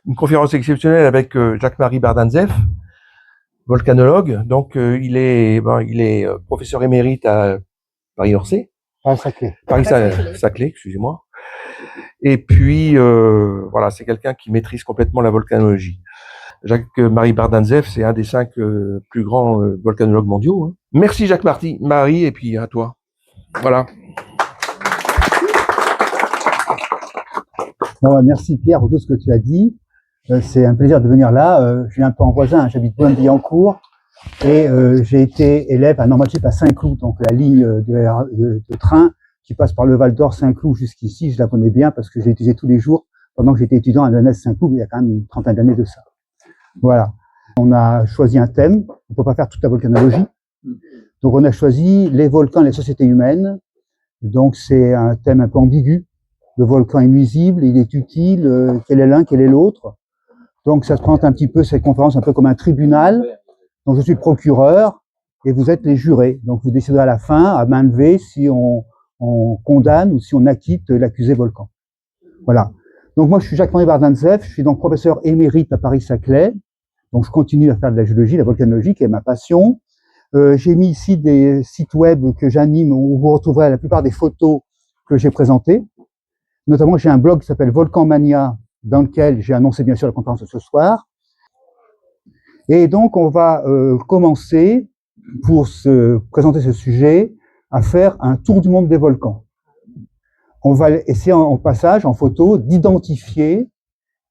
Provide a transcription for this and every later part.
une conférence exceptionnelle avec Jacques-Marie Bardantzeff, volcanologue. Donc, il est professeur émérite à Paris-Orsay. Paris-Saclay. Paris-Saclay, excusez-moi. Et puis, voilà, c'est quelqu'un qui maîtrise complètement la volcanologie. Jacques-Marie Bardantzeff, c'est un des 5 plus grands volcanologues mondiaux. Hein. Merci Jacques-Marie, et puis à toi. Voilà. Non, merci Pierre pour tout ce que tu as dit. C'est un plaisir de venir là. Je suis un peu en voisin, hein, j'habite Boulogne-Billancourt et j'ai été élève à Normal Sup à Saint-Cloud, donc la ligne de train qui passe par le Val d'Or, Saint-Cloud jusqu'ici. Je la connais bien parce que j'ai utilisé tous les jours pendant que j'étais étudiant à l'ENS Saint-Cloud, il y a quand même une trentaine d'années de ça. Voilà. On a choisi un thème. On ne peut pas faire toute la volcanologie. Donc on a choisi les volcans et les sociétés humaines. Donc c'est un thème un peu ambigu. Le volcan est nuisible, il est utile, quel est l'un, quel est l'autre. Donc ça se présente un petit peu, cette conférence, un peu comme un tribunal. Donc je suis le procureur et vous êtes les jurés. Donc vous déciderez à la fin, à main levée, si on condamne ou si on acquitte l'accusé volcan. Voilà. Donc moi je suis Jacques-Marie Bardantzeff, je suis donc professeur émérite à Paris-Saclay. Donc je continue à faire de la géologie, la volcanologie, qui est ma passion. J'ai mis ici des sites web que j'anime où vous retrouverez la plupart des photos que j'ai présentées. Notamment, j'ai un blog qui s'appelle Volcan Mania, dans lequel j'ai annoncé bien sûr la conférence de ce soir. Et donc, on va commencer, pour se présenter ce sujet, à faire un tour du monde des volcans. On va essayer en passage, en photo, d'identifier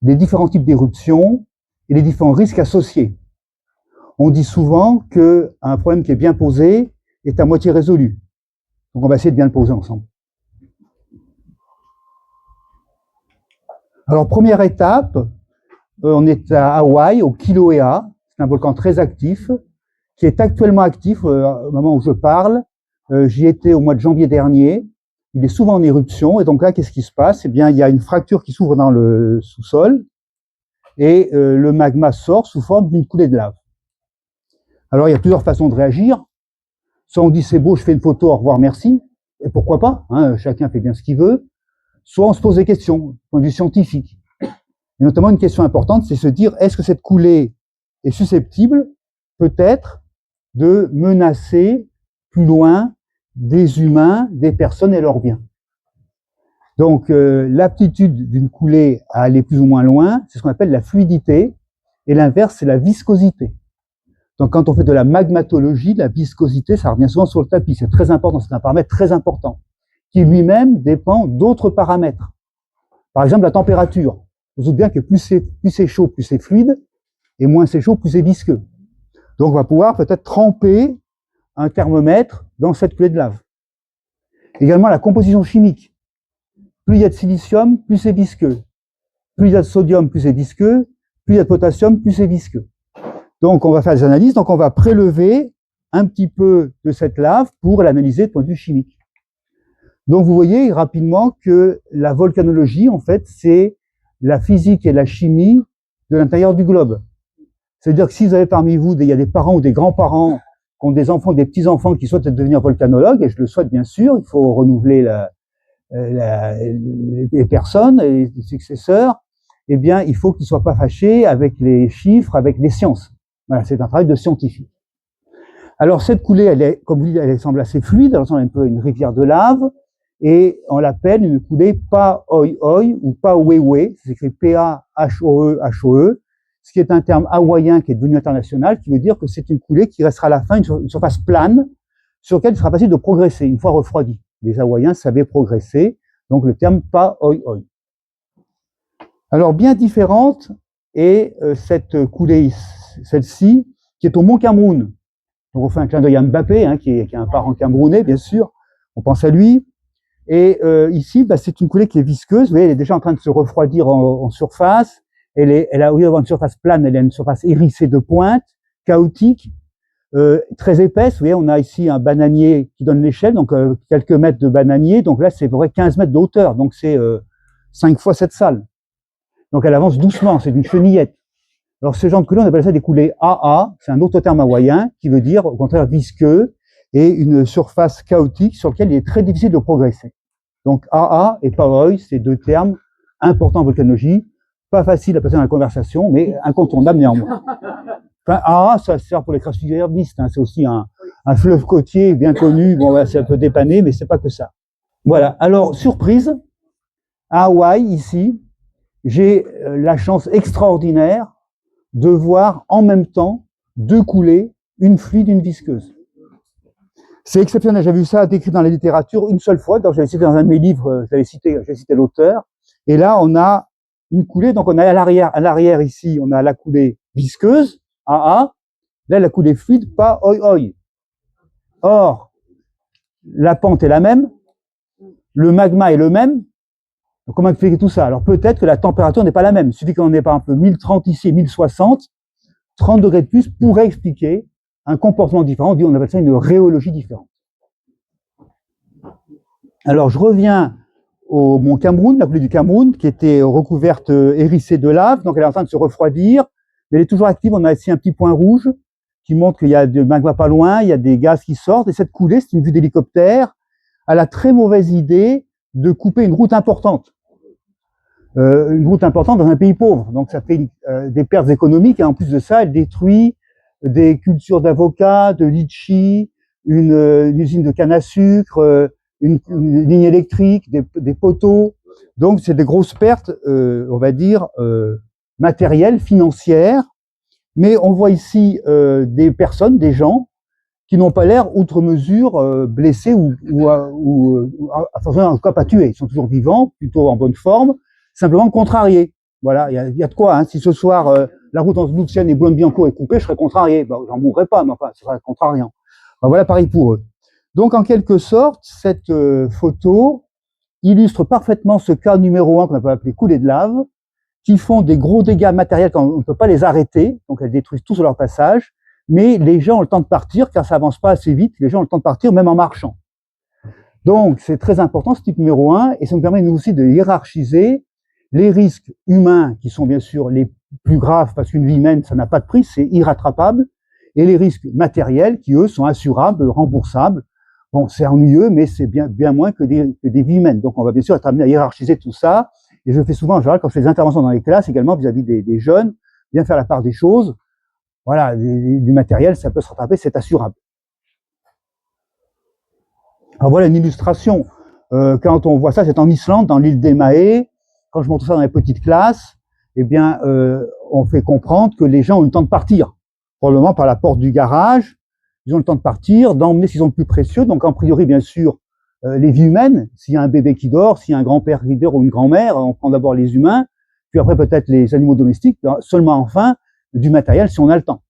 les différents types d'éruptions et les différents risques associés. On dit souvent qu'un problème qui est bien posé est à moitié résolu. Donc, on va essayer de bien le poser ensemble. Alors, première étape, on est à Hawaï, au Kilauea. C'est un volcan très actif, qui est actuellement actif au moment où je parle. J'y étais au mois de janvier dernier. Il est souvent en éruption. Et donc là, qu'est-ce qui se passe? Eh bien, il y a une fracture qui s'ouvre dans le sous-sol et le magma sort sous forme d'une coulée de lave. Alors, il y a plusieurs façons de réagir. Soit on dit c'est beau, je fais une photo, au revoir, merci. Et pourquoi pas, hein, chacun fait bien ce qu'il veut. Soit on se pose des questions, du point de vue scientifique. Et notamment une question importante, c'est se dire, est-ce que cette coulée est susceptible, peut-être, de menacer plus loin des humains, des personnes et leurs biens? Donc, l'aptitude d'une coulée à aller plus ou moins loin, c'est ce qu'on appelle la fluidité, et l'inverse, c'est la viscosité. Donc, quand on fait de la magmatologie, la viscosité, ça revient souvent sur le tapis. C'est très important, c'est un paramètre très important, qui lui-même dépend d'autres paramètres. Par exemple, la température. Vous vous doutez bien que plus c'est chaud, plus c'est fluide, et moins c'est chaud, plus c'est visqueux. Donc, on va pouvoir peut-être tremper un thermomètre dans cette coulée de lave. Également, la composition chimique. Plus il y a de silicium, plus c'est visqueux. Plus il y a de sodium, plus c'est visqueux. Plus il y a de potassium, plus c'est visqueux. Donc, on va faire des analyses. Donc, on va prélever un petit peu de cette lave pour l'analyser de point de vue chimique. Donc, vous voyez rapidement que la volcanologie, en fait, c'est la physique et la chimie de l'intérieur du globe. C'est-à-dire que si vous avez parmi vous, il y a des parents ou des grands-parents qui ont des enfants, des petits-enfants qui souhaitent devenir volcanologues, et je le souhaite bien sûr, il faut renouveler les personnes et les successeurs, eh bien, il faut qu'ils ne soient pas fâchés avec les chiffres, avec les sciences. Voilà, c'est un travail de scientifique. Alors, cette coulée, elle est, comme vous dites, elle semble assez fluide, elle ressemble un peu à une rivière de lave, et on l'appelle une coulée Pa-Oi-Oi ou Pa-Wewe, c'est écrit P-A-H-O-E-H-O-E, ce qui est un terme hawaïen qui est devenu international, qui veut dire que c'est une coulée qui restera à la fin une surface plane sur laquelle il sera facile de progresser une fois refroidi. Les Hawaïens savaient progresser, donc le terme Pa-Oi-Oi. Alors, bien différente est cette coulée, celle-ci, qui est au Mont Cameroun. Donc, on fait un clin d'œil à Mbappé, hein, qui est un parent camerounais, bien sûr. On pense à lui. Et ici, c'est une coulée qui est visqueuse. Vous voyez, elle est déjà en train de se refroidir en surface. Elle a, au lieu d'avoir une surface plane, elle a une surface hérissée de pointes, chaotique, très épaisse. Vous voyez, on a ici un bananier qui donne l'échelle, donc quelques mètres de bananier. Donc là, c'est à peu près 15 mètres de hauteur. Donc c'est 5 fois cette salle. Donc elle avance doucement, c'est une chenillette. Alors ce genre de coulée, on appelle ça des coulées AA. C'est un autre terme hawaïen qui veut dire, au contraire, visqueux et une surface chaotique sur laquelle il est très difficile de progresser. Donc AA et Pa-Oi, c'est deux termes importants en volcanologie pas facile à passer dans la conversation, mais incontournable néanmoins. Enfin, Ara, ça sert pour les crasses herbistes, hein, c'est aussi un fleuve côtier bien connu, bon, ouais, c'est un peu dépanné, mais c'est pas que ça. Voilà, alors, surprise, à Hawaï, ici, j'ai la chance extraordinaire de voir en même temps deux coulées, une fluide, une visqueuse. C'est exceptionnel, j'ai vu ça décrit dans la littérature une seule fois, donc j'avais cité dans un de mes livres, j'ai cité l'auteur, et là on a une coulée, donc on a à l'arrière ici, on a la coulée visqueuse, AA, là la coulée fluide, pas oi oi. Or, la pente est la même, le magma est le même, donc comment expliquer tout ça? Alors peut-être que la température n'est pas la même, il suffit qu'on n'ait pas un peu 1030 ici et 1060, 30 degrés de plus pourrait expliquer un comportement différent, on appelle ça une rhéologie différente. Alors je reviens au mont Cameroun, la coulée du Cameroun, qui était recouverte, hérissée de lave, donc elle est en train de se refroidir, mais elle est toujours active, on a ici un petit point rouge qui montre qu'il y a du magma pas loin, il y a des gaz qui sortent, et cette coulée, c'est une vue d'hélicoptère, a la très mauvaise idée de couper une route importante. Une route importante dans un pays pauvre, donc ça fait des pertes économiques, et en plus de ça, elle détruit des cultures d'avocats, de litchi, une usine de canne à sucre, une ligne électrique, des poteaux. Donc c'est des grosses pertes, on va dire, matérielles, financières. Mais on voit ici des personnes, des gens, qui n'ont pas l'air outre mesure blessés ou en tout cas pas tués. Ils sont toujours vivants, plutôt en bonne forme, simplement contrariés. Voilà, il y a de quoi. Hein. Si ce soir la route entre Luxienne et Boulogne-Billancourt est coupée, je serais contrarié. Ben, j'en mourrais pas, mais enfin, ce serait contrariant. Ben, voilà, pareil pour eux. Donc, en quelque sorte, cette photo illustre parfaitement ce cas numéro 1 qu'on peut appeler coulée de lave, qui font des gros dégâts matériels quand on ne peut pas les arrêter, donc elles détruisent tout sur leur passage, mais les gens ont le temps de partir, car ça avance pas assez vite, les gens ont le temps de partir même en marchant. Donc, c'est très important, ce type numéro 1, et ça nous permet nous aussi de hiérarchiser les risques humains, qui sont bien sûr les plus graves, parce qu'une vie humaine, ça n'a pas de prix, c'est irrattrapable, et les risques matériels, qui eux sont assurables, remboursables. Bon, c'est ennuyeux, mais c'est bien moins que des vies humaines. Donc, on va bien sûr être amené à hiérarchiser tout ça, et je fais souvent, en général, quand je fais des interventions dans les classes, également vis-à-vis des jeunes, bien faire la part des choses. Voilà, du matériel, ça peut se rattraper, c'est assurable. Alors voilà une illustration. Quand on voit ça, c'est en Islande, dans l'île d'Emae. Quand je montre ça dans les petites classes, eh bien, on fait comprendre que les gens ont le temps de partir. Probablement par la porte du garage, ils ont le temps de partir, d'emmener ce qu'ils ont de plus précieux. Donc, en priori, bien sûr, les vies humaines. S'il y a un bébé qui dort, s'il y a un grand-père qui dort ou une grand-mère, on prend d'abord les humains, puis après peut-être les animaux domestiques, seulement enfin du matériel si on a le temps.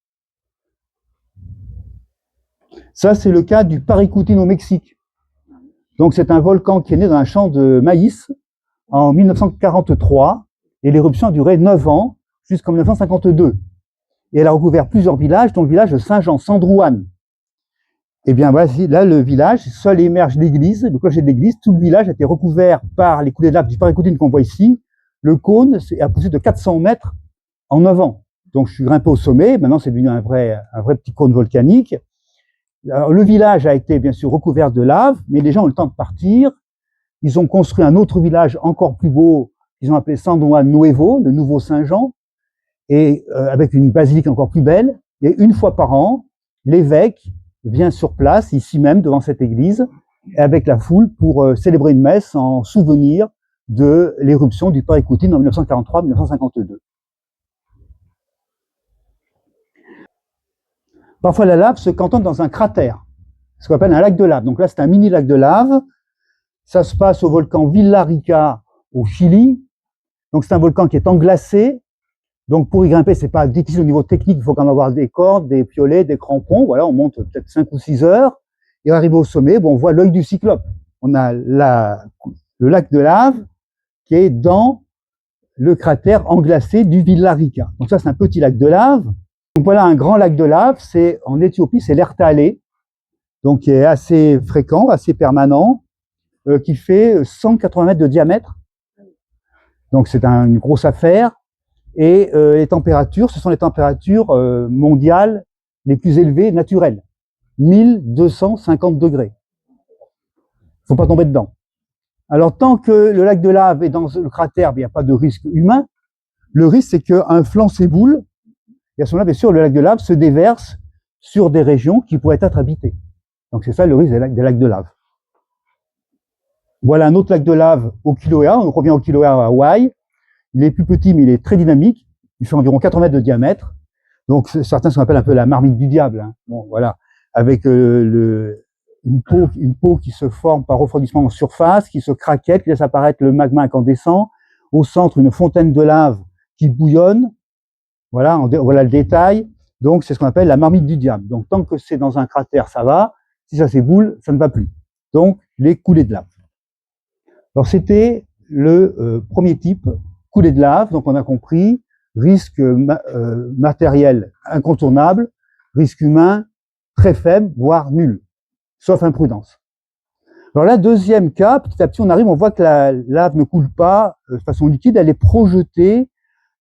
Ça, c'est le cas du Paricutin au Mexique. Donc, c'est un volcan qui est né dans un champ de maïs en 1943, et l'éruption a duré 9 ans, jusqu'en 1952. Et elle a recouvert plusieurs villages, dont le village de Saint-Jean-Sandrouane. Eh bien, voici, là, le village, seul émerge l'église, le clocher de l'église, tout le village a été recouvert par les coulées de lave du Paricutin qu'on voit ici. Le cône a poussé de 400 mètres en 9 ans. Donc, je suis grimpé au sommet, maintenant c'est devenu un vrai petit cône volcanique. Alors, le village a été bien sûr recouvert de lave, mais les gens ont le temps de partir. Ils ont construit un autre village encore plus beau, qu'ils ont appelé San Juan Nuevo, le nouveau Saint-Jean, et avec une basilique encore plus belle. Et une fois par an, l'évêque vient sur place, ici même, devant cette église, avec la foule pour célébrer une messe en souvenir de l'éruption du Paricutin en 1943-1952. Parfois, la lave se cantonne dans un cratère, ce qu'on appelle un lac de lave. Donc là, c'est un mini lac de lave. Ça se passe au volcan Villarrica, au Chili. Donc c'est un volcan qui est englacé. Donc pour y grimper, c'est pas difficile au niveau technique, il faut quand même avoir des cordes, des piolets, des crampons. Voilà, on monte peut-être 5 ou 6 heures. Et arrivé au sommet, bon, on voit l'œil du cyclope. On a le lac de lave qui est dans le cratère englacé du Villarrica. Donc ça, c'est un petit lac de lave. Donc voilà un grand lac de lave, c'est en Éthiopie, c'est l'Ertalé, donc qui est assez fréquent, assez permanent, qui fait 180 mètres de diamètre. Donc c'est une grosse affaire. Et les températures, ce sont les températures mondiales les plus élevées naturelles. 1250 degrés. Faut pas tomber dedans. Alors tant que le lac de lave est dans le cratère, il n'y a pas de risque humain. Le risque, c'est qu'un flanc s'éboule, et à ce moment-là, bien sûr, le lac de lave se déverse sur des régions qui pourraient être habitées. Donc c'est ça le risque des lacs de lave. Voilà un autre lac de lave au Kilauea. On revient au Kilauea à Hawaï. Il est plus petit, mais il est très dynamique. Il fait environ 4 mètres de diamètre. Donc certains se rappellent un peu la marmite du diable. Hein. Bon, voilà, avec une peau qui se forme par refroidissement en surface, qui se craquette, qui laisse apparaître le magma incandescent. Au centre, une fontaine de lave qui bouillonne. Voilà, voilà le détail. Donc, c'est ce qu'on appelle la marmite du diable. Donc, tant que c'est dans un cratère, ça va. Si ça s'éboule, ça ne va plus. Donc, les coulées de lave. Alors, c'était le premier type, coulée de lave. Donc, on a compris, risque matériel incontournable, risque humain très faible, voire nul, sauf imprudence. Alors là, deuxième cas, petit à petit, on arrive, on voit que la lave ne coule pas de façon liquide, elle est projetée.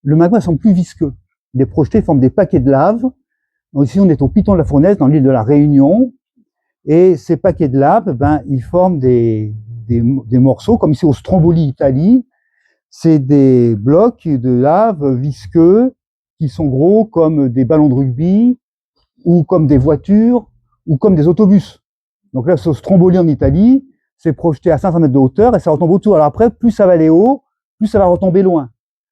Le magma semble plus visqueux. Il est projeté, forme des paquets de lave. Donc ici, on est au Piton de la Fournaise, dans l'île de la Réunion. Et ces paquets de lave, ben, ils forment des morceaux, comme ici au Stromboli, Italie. C'est des blocs de lave visqueux qui sont gros comme des ballons de rugby, ou comme des voitures, ou comme des autobus. Donc là, ce Stromboli en Italie, c'est projeté à 500 mètres de hauteur et ça retombe autour. Alors après, plus ça va aller haut, plus ça va retomber loin.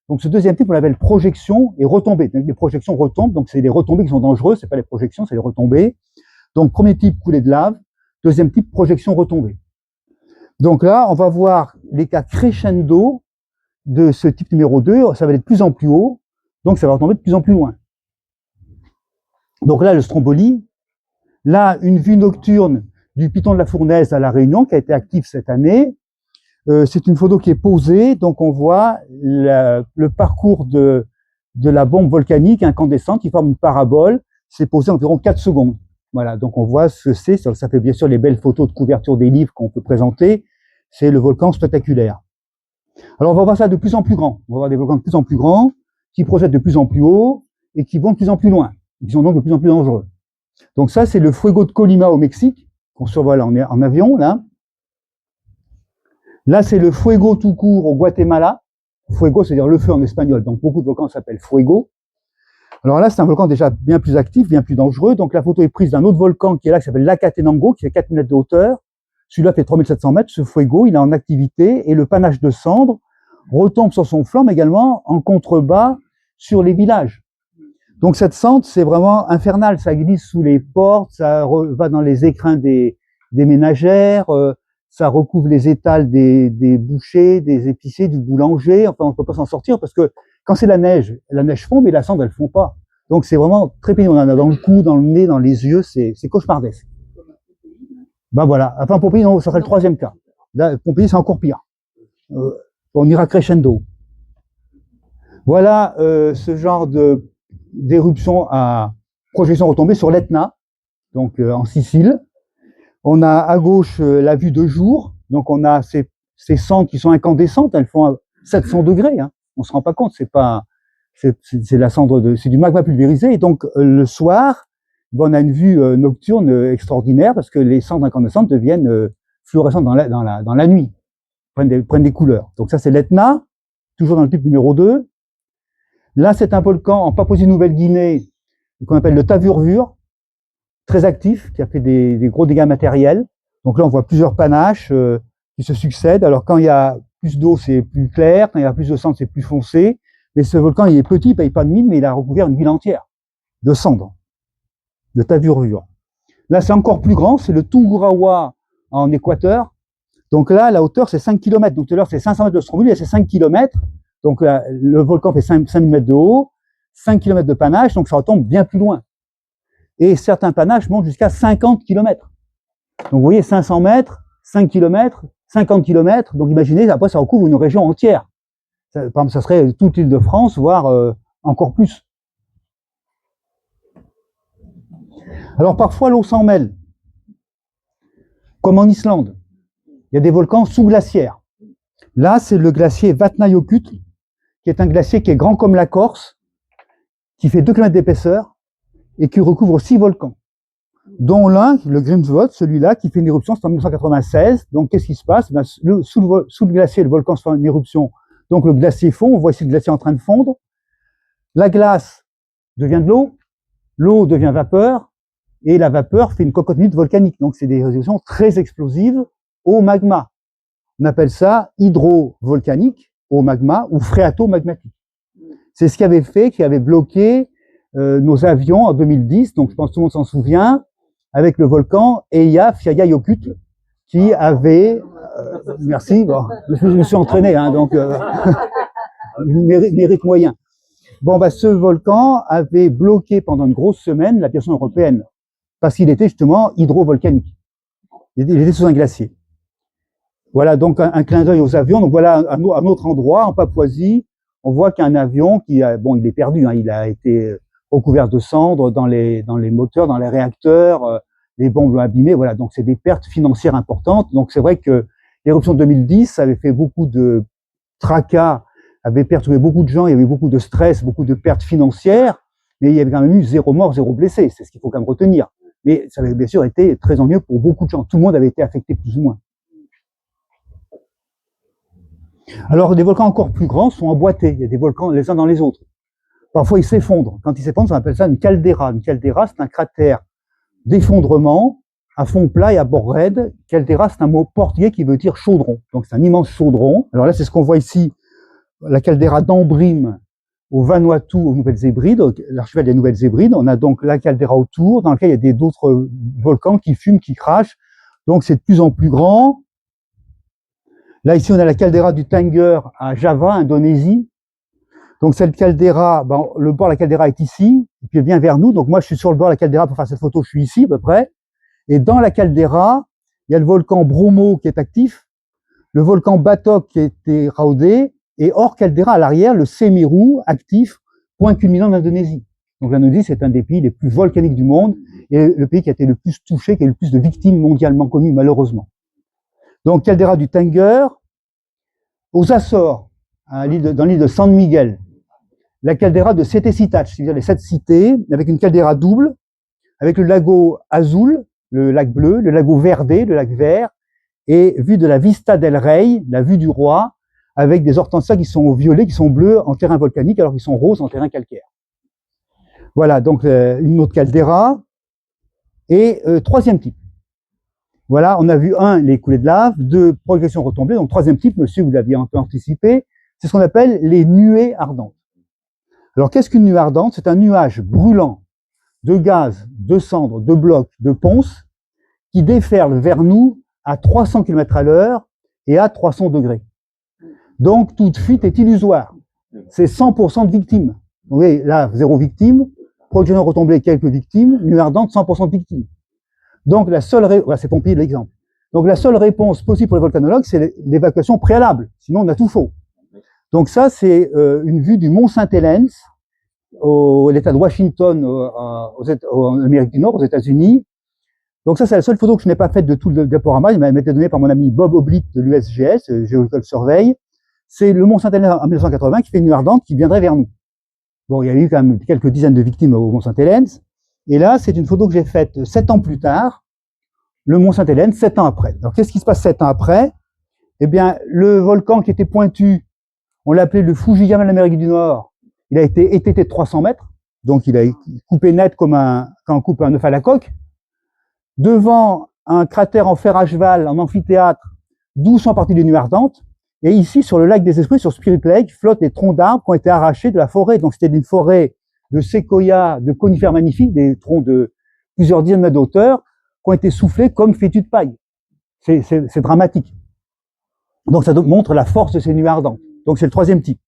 Donc ce deuxième type, on l'appelle projection et retombée. Les projections retombent, donc c'est les retombées qui sont dangereuses, c'est pas les projections, c'est les retombées. Donc premier type, coulée de lave. Deuxième type, projection retombée. Donc là, on va voir les cas crescendo de ce type numéro 2, ça va aller de plus en plus haut, donc ça va retomber de plus en plus loin. Donc là, le Stromboli, là, une vue nocturne du Piton de la Fournaise à La Réunion, qui a été active cette année. C'est une photo qui est posée, donc on voit le parcours de la bombe volcanique incandescente qui forme une parabole. C'est posé environ 4 secondes. Voilà, donc on voit ce que c'est. Ça fait bien sûr les belles photos de couverture des livres qu'on peut présenter. C'est le volcan spectaculaire. Alors on va voir ça de plus en plus grand. On va voir des volcans de plus en plus grands, qui projettent de plus en plus haut et qui vont de plus en plus loin, qui sont donc de plus en plus dangereux. Donc ça, c'est le Fuego de Colima au Mexique, qu'on survole en avion, là. Là, c'est le Fuego tout court au Guatemala. Fuego, c'est-à-dire le feu en espagnol. Donc, beaucoup de volcans s'appellent Fuego. Alors là, c'est un volcan déjà bien plus actif, bien plus dangereux. Donc, la photo est prise d'un autre volcan qui est là, qui s'appelle l'Acatenango, qui fait 4000 mètres de hauteur. Celui-là fait 3700 mètres. Ce Fuego, il est en activité et le panache de cendres retombe sur son flanc, mais également en contrebas sur les villages. Donc, cette cendre, c'est vraiment infernal. Ça glisse sous les portes, ça va dans les écrins des ménagères, ça recouvre les étals des bouchers, des épiciers, du boulanger. Enfin, on ne peut pas s'en sortir parce que quand c'est la neige fond, mais la cendre, elle ne fond pas. Donc, c'est vraiment très pénible. On en a dans le cou, dans le nez, dans les yeux, c'est cauchemardesque. Ben voilà. Enfin, Pompéi, non, ça serait le troisième cas. Là, Pompéi, c'est encore pire. On ira crescendo. Voilà ce genre d'éruption à projection retombée sur l'Etna, donc en Sicile. On a à gauche la vue de jour, donc on a ces cendres qui sont incandescentes, elles font 700 degrés, hein. On se rend pas compte, c'est la cendre c'est du magma pulvérisé, et donc le soir, on a une vue nocturne extraordinaire parce que les cendres incandescentes deviennent fluorescentes dans la nuit, prennent des couleurs. Donc ça c'est l'Etna, toujours dans le type numéro 2. Là c'est un volcan en Papouasie-Nouvelle-Guinée qu'on appelle le Tavurvur, très actif, qui a fait des gros dégâts matériels. Donc là, on voit plusieurs panaches qui se succèdent. Alors quand il y a plus d'eau, c'est plus clair. Quand il y a plus de cendres, c'est plus foncé. Mais ce volcan, il est petit, il ne paye pas de mine, mais il a recouvert une ville entière de cendres, de Tavurvur. Là, c'est encore plus grand, c'est le Tungurahua en Équateur. Donc là, la hauteur, c'est 5 km. Donc tout à l'heure, c'est 500 mètres de Stromboli, là, c'est 5 km. Donc là, le volcan fait 5000 mètres de haut, 5 km de panache, donc ça retombe bien plus loin. Et certains panaches montent jusqu'à 50 km. Donc vous voyez, 500 mètres, 5 km, 50 km, donc imaginez, après ça recouvre une région entière. Par exemple, ça serait toute l'île de France, voire encore plus. Alors parfois l'eau s'en mêle, comme en Islande. Il y a des volcans sous-glaciaires. Là, c'est le glacier Vatnajökull, qui est un glacier qui est grand comme la Corse, qui fait 2 km d'épaisseur, et qui recouvre 6 volcans, dont l'un, le Grímsvötn, celui-là, qui fait une éruption, c'est en 1996. Donc, qu'est-ce qui se passe? Sous le glacier, le volcan se fait une éruption, donc le glacier fond, on voit ici le glacier en train de fondre, La glace devient de l'eau devient vapeur, et la vapeur fait une cocotte minute volcanique. Donc, c'est des éruptions très explosives au magma. On appelle ça hydrovolcanique au magma ou phréato-magmatique. C'est ce qui avait bloqué nos avions en 2010. Donc, je pense que tout le monde s'en souvient, avec le volcan Eyjafjallajökull, qui avait... merci, bon, je me suis entraîné, hein, donc mérite moyen. Bon, bah, ce volcan avait bloqué pendant une grosse semaine l'aviation européenne, parce qu'il était justement hydrovolcanique. Il était sous un glacier. Voilà donc un clin d'œil aux avions. Donc voilà un autre endroit, en Papouasie, on voit qu'un avion qui a, bon, il est perdu, hein, il a été recouvert de cendres dans les moteurs, dans les réacteurs, les bombes l'ont abîmé. Voilà, donc c'est des pertes financières importantes. Donc c'est vrai que l'éruption de 2010 avait fait beaucoup de tracas, avait perturbé beaucoup de gens, il y avait beaucoup de stress, beaucoup de pertes financières, mais il y avait quand même eu 0 mort, 0 blessé. C'est ce qu'il faut quand même retenir. Mais ça avait bien sûr été très ennuyeux pour beaucoup de gens. Tout le monde avait été affecté plus ou moins. Alors, des volcans encore plus grands sont emboîtés. Il y a des volcans les uns dans les autres. Parfois, ils s'effondrent. Quand ils s'effondrent, on appelle ça une caldeira. Une caldeira, c'est un cratère d'effondrement à fond plat et à bord raide. Caldeira, c'est un mot portugais qui veut dire chaudron. Donc, c'est un immense chaudron. Alors là, c'est ce qu'on voit ici, la caldeira d'Ambrym au Vanuatu, aux Nouvelles-Hébrides, l'archipel des Nouvelles-Hébrides. On a donc la caldeira autour, dans laquelle il y a d'autres volcans qui fument, qui crachent. Donc, c'est de plus en plus grand. Là, ici, on a la caldeira du Tanger à Java, Indonésie. Donc, cette caldeira, ben, le bord de la caldeira est ici, et puis elle vient vers nous. Donc, moi, je suis sur le bord de la caldeira pour faire cette photo. Je suis ici, à peu près. Et dans la caldeira, il y a le volcan Bromo qui est actif, le volcan Batok qui a été raudé, et hors caldeira, à l'arrière, le Semeru, actif, point culminant d'Indonésie. Donc, l'Indonésie, c'est un des pays les plus volcaniques du monde, et le pays qui a été le plus touché, qui a eu le plus de victimes mondialement connues, malheureusement. Donc, caldeira du Tanger, aux Açores, dans l'île de San Miguel, la caldeira de Sete Citats, c'est-à-dire les 7 cités, avec une caldeira double, avec le lago Azul, le lac bleu, le lago Verde, le lac vert, et vue de la Vista del Rey, la vue du roi, avec des hortensias qui sont violets, qui sont bleus en terrain volcanique, alors qu'ils sont roses en terrain calcaire. Voilà, donc une autre caldeira. Et troisième type. Voilà, on a vu les coulées de lave, 2, progression retombée. Donc troisième type, monsieur, vous l'aviez un peu anticipé, c'est ce qu'on appelle les nuées ardentes. Alors qu'est-ce qu'une nuée ardente? C'est un nuage brûlant de gaz, de cendres, de blocs, de ponce, qui déferle vers nous à 300 km à l'heure et à 300 degrés. Donc toute fuite est illusoire. C'est 100% de victimes. Vous voyez, là, 0 victime, progression retombée, quelques victimes, nuée ardente, 100% de victimes. Donc la seule voilà, c'est Pompéi l'exemple. Donc la seule réponse possible pour les volcanologues, c'est l'évacuation préalable. Sinon, on a tout faux. Donc ça, c'est une vue du mont Saint-Helens, l'État de Washington, en Amérique du Nord, aux États-Unis. Donc ça, c'est la seule photo que je n'ai pas faite de tout le diaporama. Il m'a été donnée par mon ami Bob Oblitt de l'USGS, Geological Survey. C'est le mont Saint-Helens en 1980 qui fait une nuée ardente qui viendrait vers nous. Bon, il y a eu quand même quelques dizaines de victimes au mont Saint-Helens. Et là, c'est une photo que j'ai faite 7 ans plus tard, le mont Sainte-Hélène, 7 ans après. Alors, qu'est-ce qui se passe 7 ans après? Eh bien, le volcan qui était pointu, on l'appelait le Fujiyama de l'Amérique du Nord, il a été étêté de 300 mètres, donc il a coupé net comme quand on coupe un œuf à la coque. Devant un cratère en fer à cheval, en amphithéâtre, d'où sont parties les nuées ardentes. Et ici, sur le lac des Esprits, sur Spirit Lake, flottent des troncs d'arbres qui ont été arrachés de la forêt. Donc, c'était une forêt de séquoias, de conifères magnifiques, des troncs de plusieurs dizaines de mètres d'auteur, qui ont été soufflés comme fétus de paille. C'est dramatique. Donc ça montre la force de ces nuées ardentes. Donc c'est le troisième type.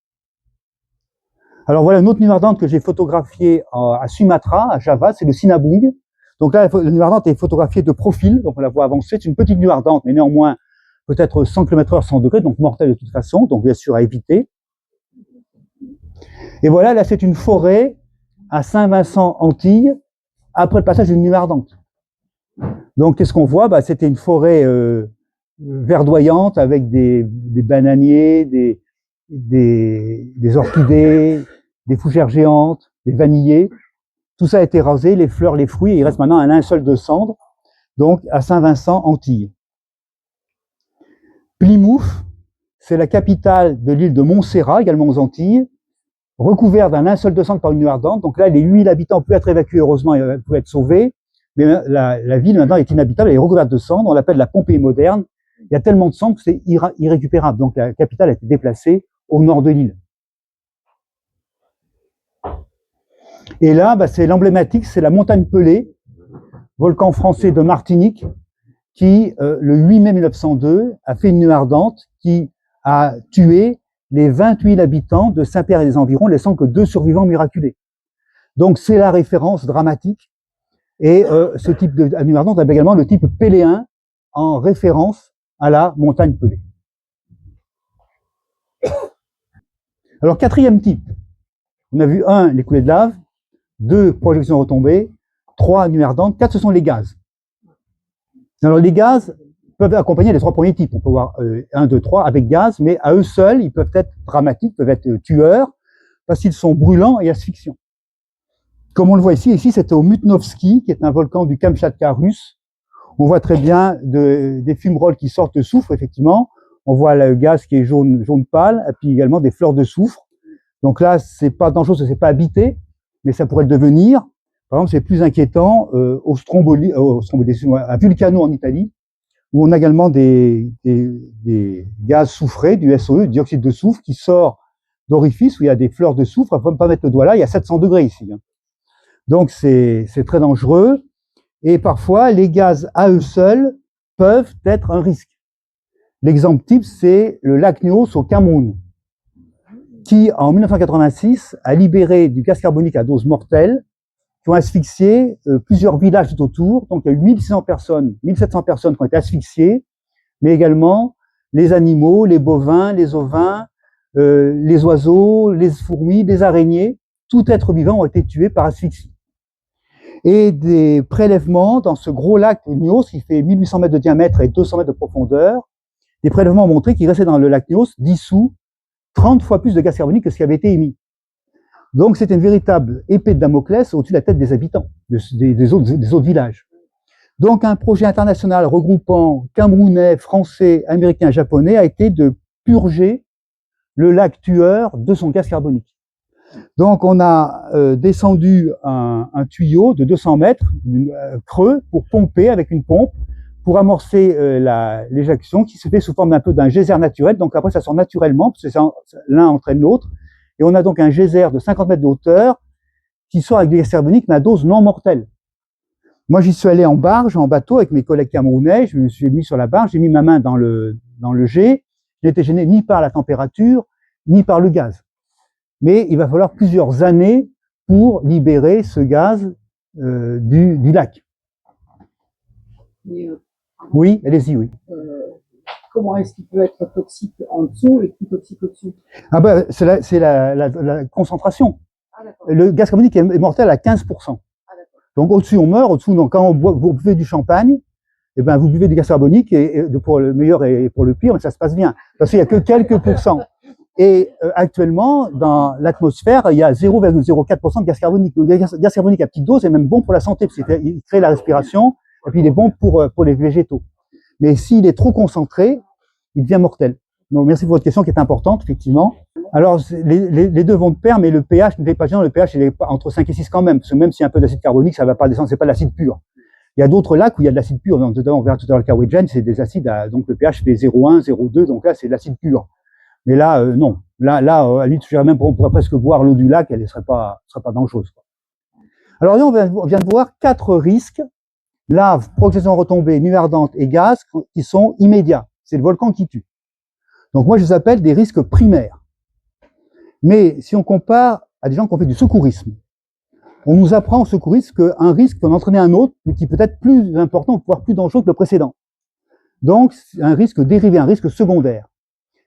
Alors voilà une autre nuée ardente que j'ai photographiée à Sumatra, à Java, c'est le Sinabung. Donc là, la nuée ardente est photographiée de profil, donc on la voit avancer. C'est une petite nuée ardente, mais néanmoins peut-être 100 km/h, 100 degrés, donc mortelle de toute façon, donc bien sûr à éviter. Et voilà, là c'est une forêt à Saint-Vincent-Antilles, après le passage d'une nuée ardente. Donc, qu'est-ce qu'on voit? C'était une forêt verdoyante avec des bananiers, des orchidées, des fougères géantes, des vanillés. Tout ça a été rasé, les fleurs, les fruits, et il reste maintenant un linceul de cendres, donc à Saint-Vincent-Antilles. Plymouth, c'est la capitale de l'île de Montserrat, également aux Antilles. recouvert d'un linceul de cendres par une nuée ardente. Donc là, les 8000 habitants pouvaient être évacués, heureusement, ils pouvaient être sauvés. Mais la ville, maintenant, est inhabitable, elle est recouverte de cendres. On l'appelle la Pompéi moderne. Il y a tellement de cendres que c'est irrécupérable. Donc la capitale a été déplacée au nord de l'île. Et là, c'est l'emblématique, c'est la montagne Pelée, volcan français de Martinique, qui, le 8 mai 1902, a fait une nuée ardente qui a tué les 28 000 habitants de Saint-Pierre et des environs, laissant que 2 survivants miraculés. Donc c'est la référence dramatique. Et ce type de nuée ardente avait également le type péléen en référence à la montagne Pelée. Alors, quatrième type. On a vu 1, les coulées de lave, 2, projections retombées, 3, nuées ardentes, 4, ce sont les gaz. Alors, les gaz peuvent accompagner les 3 premiers types. On peut voir 1, 2, 3 avec gaz, mais à eux seuls, ils peuvent être dramatiques, peuvent être tueurs, parce qu'ils sont brûlants et asphyxiants. Comme on le voit ici c'était au Mutnovski, qui est un volcan du Kamchatka russe. On voit très bien des fumerolles qui sortent de soufre, effectivement. On voit le gaz qui est jaune pâle, et puis également des fleurs de soufre. Donc là, c'est pas dangereux, c'est pas habité, mais ça pourrait le devenir. Par exemple, c'est plus inquiétant à Vulcano en Italie, où on a également des gaz soufrés, du SOE, du dioxyde de soufre, qui sort d'orifices où il y a des fleurs de soufre. Il ne faut pas mettre le doigt là, il y a 700 degrés ici. Donc c'est très dangereux. Et parfois, les gaz à eux seuls peuvent être un risque. L'exemple type, c'est le lac Nyos au Cameroun, qui, en 1986, a libéré du gaz carbonique à dose mortelle, qui ont asphyxié plusieurs villages tout autour. Donc, il y a eu 1700 personnes qui ont été asphyxiées, mais également les animaux, les bovins, les ovins, les oiseaux, les fourmis, les araignées, tout être vivant ont été tués par asphyxie. Et des prélèvements dans ce gros lac Nyos, qui fait 1800 mètres de diamètre et 200 mètres de profondeur, des prélèvements ont montré qu'il restait dans le lac Nyos dissous 30 fois plus de gaz carbonique que ce qui avait été émis. Donc c'était une véritable épée de Damoclès au-dessus de la tête des habitants, des autres villages. Donc un projet international regroupant Camerounais, Français, Américains, Japonais a été de purger le lac tueur de son gaz carbonique. Donc on a descendu un tuyau de 200 mètres creux pour pomper avec une pompe, pour amorcer l'éjection qui se fait sous forme d'un geyser naturel. Donc après ça sort naturellement, parce que l'un entraîne l'autre. Et on a donc un geyser de 50 mètres de hauteur qui sort avec du gaz carbonique, mais à dose non mortelle. Moi j'y suis allé en barge, en bateau avec mes collègues camerounais, je me suis mis sur la barge, j'ai mis ma main dans le jet, je n'étais gêné ni par la température, ni par le gaz. Mais il va falloir plusieurs années pour libérer ce gaz du lac. Oui, allez-y, oui. Comment est-ce qu'il peut être toxique en dessous et plus toxique au-dessus? Ah ben, c'est la concentration. Ah, le gaz carbonique est mortel à 15%. Ah, donc au-dessus on meurt, au-dessous donc, quand vous buvez du champagne, eh ben, vous buvez du gaz carbonique et pour le meilleur et pour le pire, mais ça se passe bien. Parce qu'il n'y a que quelques pourcents. Et actuellement, dans l'atmosphère, il y a 0,04% de gaz carbonique. Donc, le gaz carbonique à petite dose est même bon pour la santé, parce qu'il crée la respiration, et puis il est bon pour les végétaux. Mais s'il est trop concentré, il devient mortel. Donc, merci pour votre question qui est importante, effectivement. Alors, les deux vont de pair, mais le pH n'est pas gênant. Le pH, il est entre 5 et 6 quand même, parce que même s'il y a un peu d'acide carbonique, ça ne va pas descendre, c'est pas de l'acide pur. Il y a d'autres lacs où il y a de l'acide pur. Donc, on verra tout à l'heure le Kawaijan, c'est des acides, donc le pH fait 0,1, 0,2, donc là, c'est de l'acide pur. Mais là, non. Là, à la limite, on pourrait presque boire l'eau du lac, elle ne serait pas dangereuse, quoi. Alors là, on vient de voir 4 risques: lave, progression retombée, nuée ardente et gaz, qui sont immédiats. C'est le volcan qui tue. Donc moi, je les appelle des risques primaires. Mais si on compare à des gens qui ont fait du secourisme, on nous apprend au secourisme qu'un risque peut en entraîner un autre, qui peut être plus important, voire plus dangereux que le précédent. Donc, c'est un risque dérivé, un risque secondaire.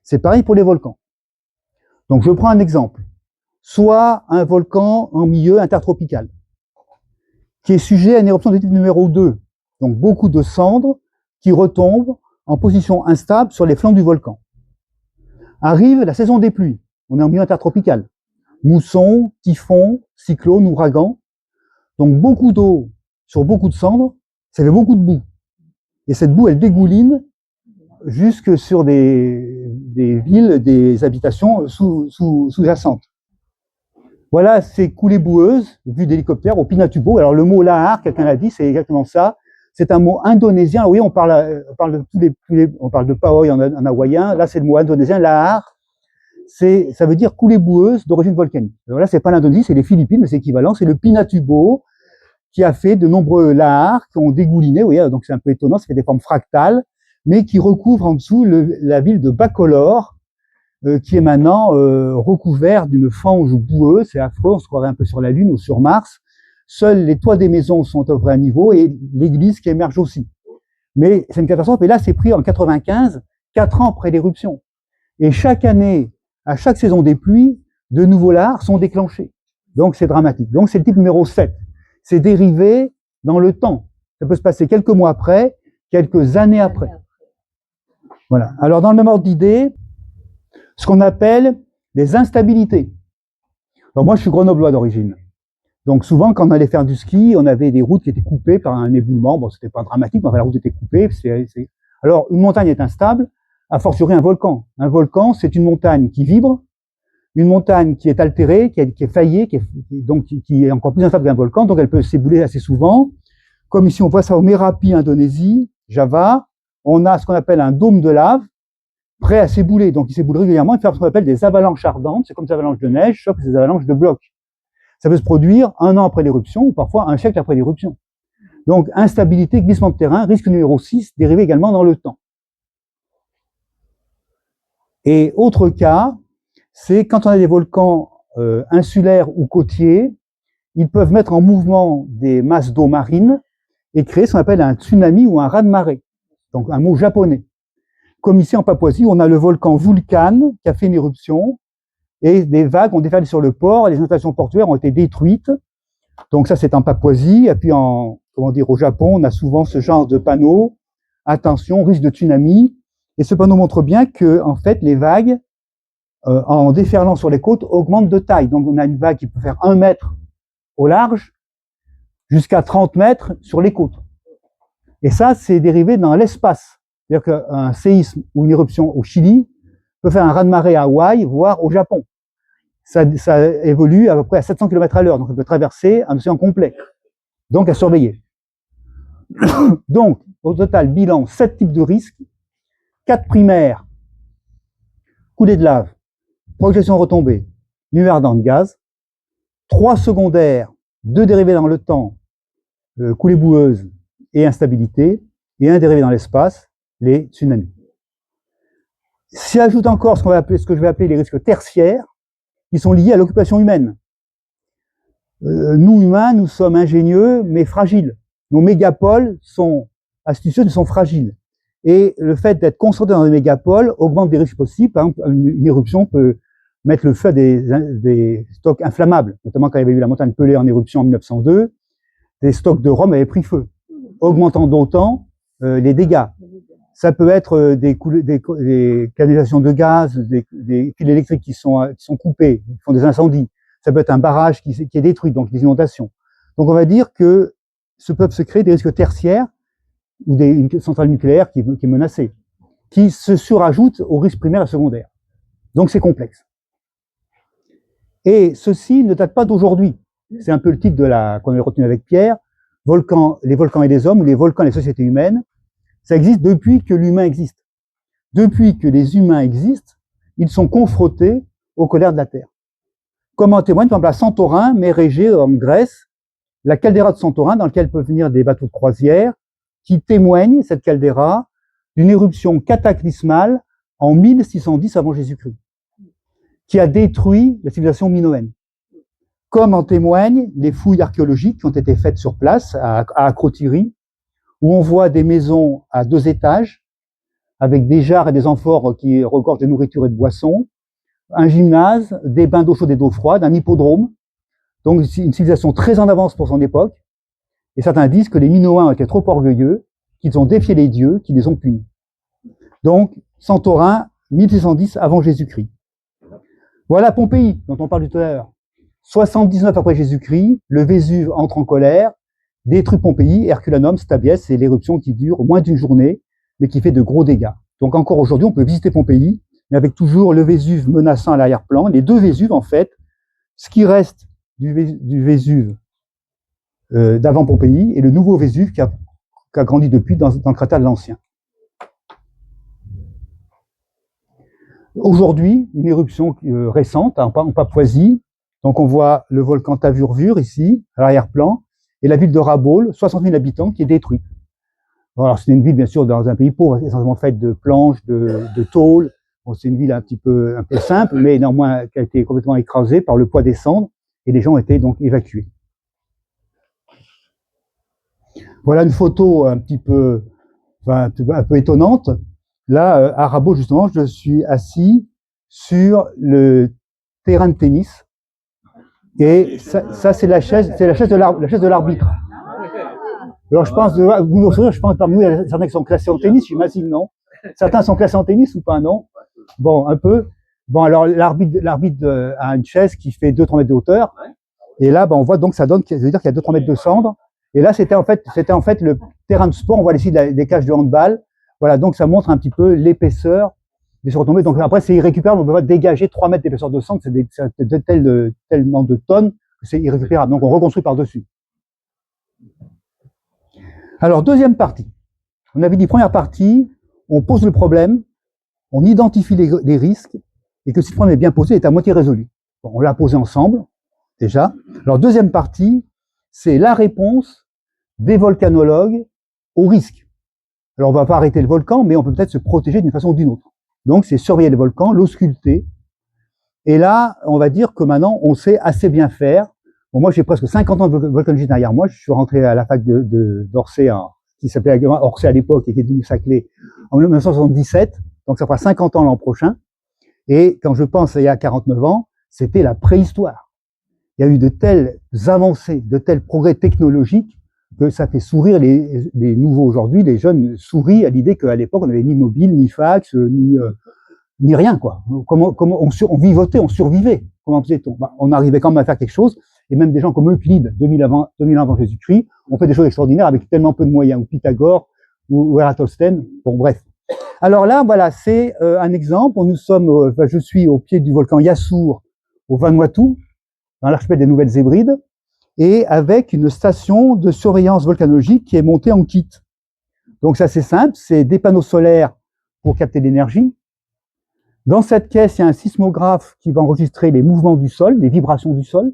C'est pareil pour les volcans. Donc, je prends un exemple. Soit un volcan en milieu intertropical, qui est sujet à une éruption de type numéro 2. Donc, beaucoup de cendres qui retombent en position instable sur les flancs du volcan. Arrive la saison des pluies. On est en milieu intertropical. Mousson, typhon, cyclone, ouragan. Donc, beaucoup d'eau sur beaucoup de cendres, ça fait beaucoup de boue. Et cette boue, elle dégouline jusque sur des villes, des habitations sous-jacentes. Voilà, c'est coulée boueuse, vue d'hélicoptère au Pinatubo. Alors le mot lahar, quelqu'un l'a dit, c'est exactement ça. C'est un mot indonésien. Oui, on parle de on parle de paoi en hawaïen. Là, c'est le mot indonésien. Lahar, ça veut dire coulée boueuse d'origine volcanique. Alors là, c'est pas l'Indonésie, c'est les Philippines, mais c'est équivalent. C'est le Pinatubo qui a fait de nombreux lahars qui ont dégouliné. Vous voyez, donc c'est un peu étonnant, ça fait des formes fractales, mais qui recouvrent en dessous la ville de Bacolor, qui est maintenant recouvert d'une fange boueuse. C'est affreux, on se croirait un peu sur la Lune ou sur Mars. Seuls les toits des maisons sont à peu près à niveau et l'église qui émerge aussi. Mais c'est une catastrophe. Et là, c'est pris en 95, 4 ans après l'éruption. Et chaque année, à chaque saison des pluies, de nouveaux lahars sont déclenchés. Donc c'est dramatique. Donc c'est le type numéro 7. C'est dérivé dans le temps. Ça peut se passer quelques mois après, quelques années après. Voilà. Alors dans le même ordre d'idée, ce qu'on appelle les instabilités. Alors moi, je suis grenoblois d'origine. Donc souvent, quand on allait faire du ski, on avait des routes qui étaient coupées par un éboulement. Bon, c'était pas dramatique, mais la route était coupée. Alors, une montagne est instable, a fortiori un volcan. Un volcan, c'est une montagne qui vibre, une montagne qui est altérée, qui est faillée, qui est encore plus instable qu'un volcan, donc elle peut s'ébouler assez souvent. Comme ici, on voit ça au Merapi, Indonésie, Java. On a ce qu'on appelle un dôme de lave, prêt à s'ébouler. Donc, il s'éboule régulièrement et fait ce qu'on appelle des avalanches ardentes. C'est comme des avalanches de neige, sauf que c'est des avalanches de blocs. Ça peut se produire 1 an après l'éruption ou parfois un siècle après l'éruption. Donc, instabilité, glissement de terrain, risque numéro 6, dérivé également dans le temps. Et autre cas, c'est quand on a des volcans insulaires ou côtiers, ils peuvent mettre en mouvement des masses d'eau marine et créer ce qu'on appelle un tsunami ou un raz-de-marée. Donc, un mot japonais. Comme ici en Papouasie, on a le volcan Vulcan qui a fait une éruption et des vagues ont déferlé sur le port et les installations portuaires ont été détruites. Donc ça, c'est en Papouasie. Et puis au Japon, on a souvent ce genre de panneau. Attention, risque de tsunami. Et ce panneau montre bien que, en fait, les vagues, en déferlant sur les côtes, augmentent de taille. Donc on a une vague qui peut faire 1 mètre au large jusqu'à 30 mètres sur les côtes. Et ça, c'est dérivé dans l'espace. C'est-à-dire qu'un séisme ou une éruption au Chili peut faire un raz-de-marée à Hawaï, voire au Japon. Ça évolue à peu près à 700 km à l'heure, donc on peut traverser un océan complet. Donc à surveiller. Donc, au total, bilan, 7 types de risques, 4 primaires, coulée de lave, projection retombée, nuée ardente de gaz, 3 secondaires, 2 dérivés dans le temps, coulée boueuse et instabilité, et 1 dérivé dans l'espace, les tsunamis. S'y ajoute encore ce que je vais appeler les risques tertiaires, qui sont liés à l'occupation humaine. Nous, humains, nous sommes ingénieux, mais fragiles. Nos mégapoles sont astucieux, mais sont fragiles. Et le fait d'être concentré dans des mégapoles augmente des risques possibles. Par exemple, une éruption peut mettre le feu à des stocks inflammables. Notamment quand il y avait eu la montagne Pelée en éruption en 1902, des stocks de Rome avaient pris feu, augmentant d'autant les dégâts. Ça peut être des canalisations de gaz, des fils électriques qui sont coupés, qui font des incendies. Ça peut être un barrage qui est détruit, donc des inondations. Donc on va dire que peuvent se créer des risques tertiaires ou une centrale nucléaire qui est menacée, qui se surajoutent aux risques primaires et secondaires. Donc c'est complexe. Et ceci ne date pas d'aujourd'hui. C'est un peu le titre qu'on a retenu avec Pierre, les volcans et les hommes, ou les volcans et les sociétés humaines. Ça existe depuis que l'humain existe. Depuis que les humains existent, ils sont confrontés aux colères de la Terre. Comme en témoigne, par exemple, à Santorin, mer Égée, en Grèce, la caldeira de Santorin, dans laquelle peuvent venir des bateaux de croisière, qui témoigne, cette caldeira, d'une éruption cataclysmale en 1610 avant Jésus-Christ, qui a détruit la civilisation minoenne. Comme en témoignent les fouilles archéologiques qui ont été faites sur place, à Akrotiri, où on voit des maisons à 2 étages, avec des jarres et des amphores qui regorgent de nourriture et de boissons, un gymnase, des bains d'eau chaude et d'eau froide, un hippodrome. Donc une civilisation très en avance pour son époque. Et certains disent que les Minoens ont été trop orgueilleux, qu'ils ont défié les dieux, qu'ils les ont punis. Donc, Santorin, 1610 avant Jésus-Christ. Voilà Pompéi, dont on parle tout à l'heure. 79 après Jésus-Christ, le Vésuve entre en colère, détruit Pompéi, Herculanum, Stabiès, c'est l'éruption qui dure moins d'une journée, mais qui fait de gros dégâts. Donc encore aujourd'hui, on peut visiter Pompéi, mais avec toujours le Vésuve menaçant à l'arrière-plan. Les 2 Vésuves, en fait, ce qui reste du Vésuve d'avant Pompéi et le nouveau Vésuve qui a grandi depuis dans le cratère de l'Ancien. Aujourd'hui, une éruption récente en Papouasie. Donc on voit le volcan Tavurvur ici, à l'arrière-plan, et la ville de Rabaul, 60 000 habitants, qui est détruite. Bon, alors c'est une ville bien sûr dans un pays pauvre, essentiellement faite de planches, de tôles. Bon, c'est une ville un peu simple, mais néanmoins qui a été complètement écrasée par le poids des cendres, et les gens ont été donc évacués. Voilà une photo un peu étonnante. Là, à Rabaul, justement, je suis assis sur le terrain de tennis. Et ça c'est la chaise de l'arbitre. Alors je pense, je pense parmi vous, il y a certains qui sont classés en tennis, j'imagine, non? Certains sont classés en tennis ou pas, non? Bon, un peu. Bon, alors l'arbitre a une chaise qui fait 2-3 mètres de hauteur. Et là, ben, on voit donc ça veut dire qu'il y a 2-3 mètres de cendre. Et là, c'était en fait le terrain de sport. On voit ici des cages de handball. Voilà, donc ça montre un petit peu l'épaisseur des surretombées. Donc après, c'est irrécupérable. On peut pas dégager 3 mètres d'épaisseur de cendre. C'est tellement de tonnes que c'est irrécupérable. Donc on reconstruit par-dessus. Alors, deuxième partie. On avait dit première partie, on pose le problème, on identifie les risques, et que si le problème est bien posé, il est à moitié résolu. Bon, on l'a posé ensemble, déjà. Alors, deuxième partie, c'est la réponse des volcanologues aux risques. Alors, on ne va pas arrêter le volcan, mais on peut peut-être se protéger d'une façon ou d'une autre. Donc, c'est surveiller le volcan, l'ausculter. Et là, on va dire que maintenant, on sait assez bien faire. Bon, moi, j'ai presque 50 ans de volcanologie derrière moi. Je suis rentré à la fac d'Orsay, qui s'appelait Orsay à l'époque et qui est devenu Saclay en 1977. Donc, ça fera 50 ans l'an prochain. Et quand je pense il y a 49 ans, c'était la préhistoire. Il y a eu de telles avancées, de tels progrès technologiques que ça fait sourire les nouveaux aujourd'hui. Les jeunes sourient à l'idée qu'à l'époque, on n'avait ni mobile, ni fax, ni rien, quoi. Comment on vivotait, on survivait. Comment faisait-on? On arrivait quand même à faire quelque chose. Et même des gens comme Euclide, 2000 ans avant Jésus-Christ, ont fait des choses extraordinaires avec tellement peu de moyens, ou Pythagore, ou Eratosthène. Bon, bref. Alors là, voilà, c'est un exemple. Je suis au pied du volcan Yassour, au Vanuatu, dans l'archipel des Nouvelles-Hébrides, et avec une station de surveillance volcanologique qui est montée en kit. Donc c'est assez simple, c'est des panneaux solaires pour capter l'énergie. Dans cette caisse, il y a un sismographe qui va enregistrer les mouvements du sol, les vibrations du sol,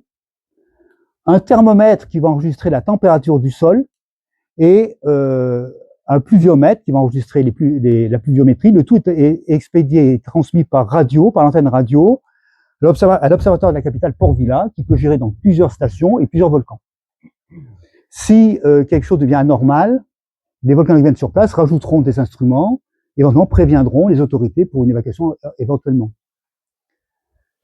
un thermomètre qui va enregistrer la température du sol et un pluviomètre qui va enregistrer la pluviométrie. Le tout est expédié et transmis par radio, par l'antenne radio, à l'observatoire de la capitale Port-Vila, qui peut gérer donc plusieurs stations et plusieurs volcans. Si quelque chose devient anormal, les volcans qui viennent sur place rajouteront des instruments, éventuellement préviendront les autorités pour une évacuation éventuellement.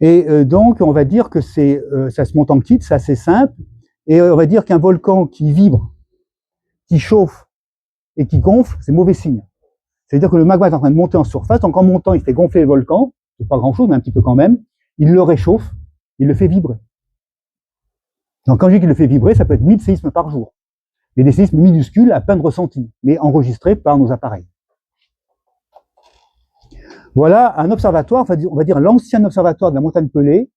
Et donc, on va dire que ça se monte en kit, c'est assez simple, et on va dire qu'un volcan qui vibre, qui chauffe et qui gonfle, c'est mauvais signe. C'est-à-dire que le magma est en train de monter en surface, donc en montant, il fait gonfler le volcan, c'est pas grand-chose, mais un petit peu quand même, il le réchauffe, il le fait vibrer. Donc quand je dis qu'il le fait vibrer, ça peut être 1000 séismes par jour. Mais des séismes minuscules, à peine ressentis, mais enregistrés par nos appareils. Voilà un observatoire, on va dire l'ancien observatoire de la montagne Pelée,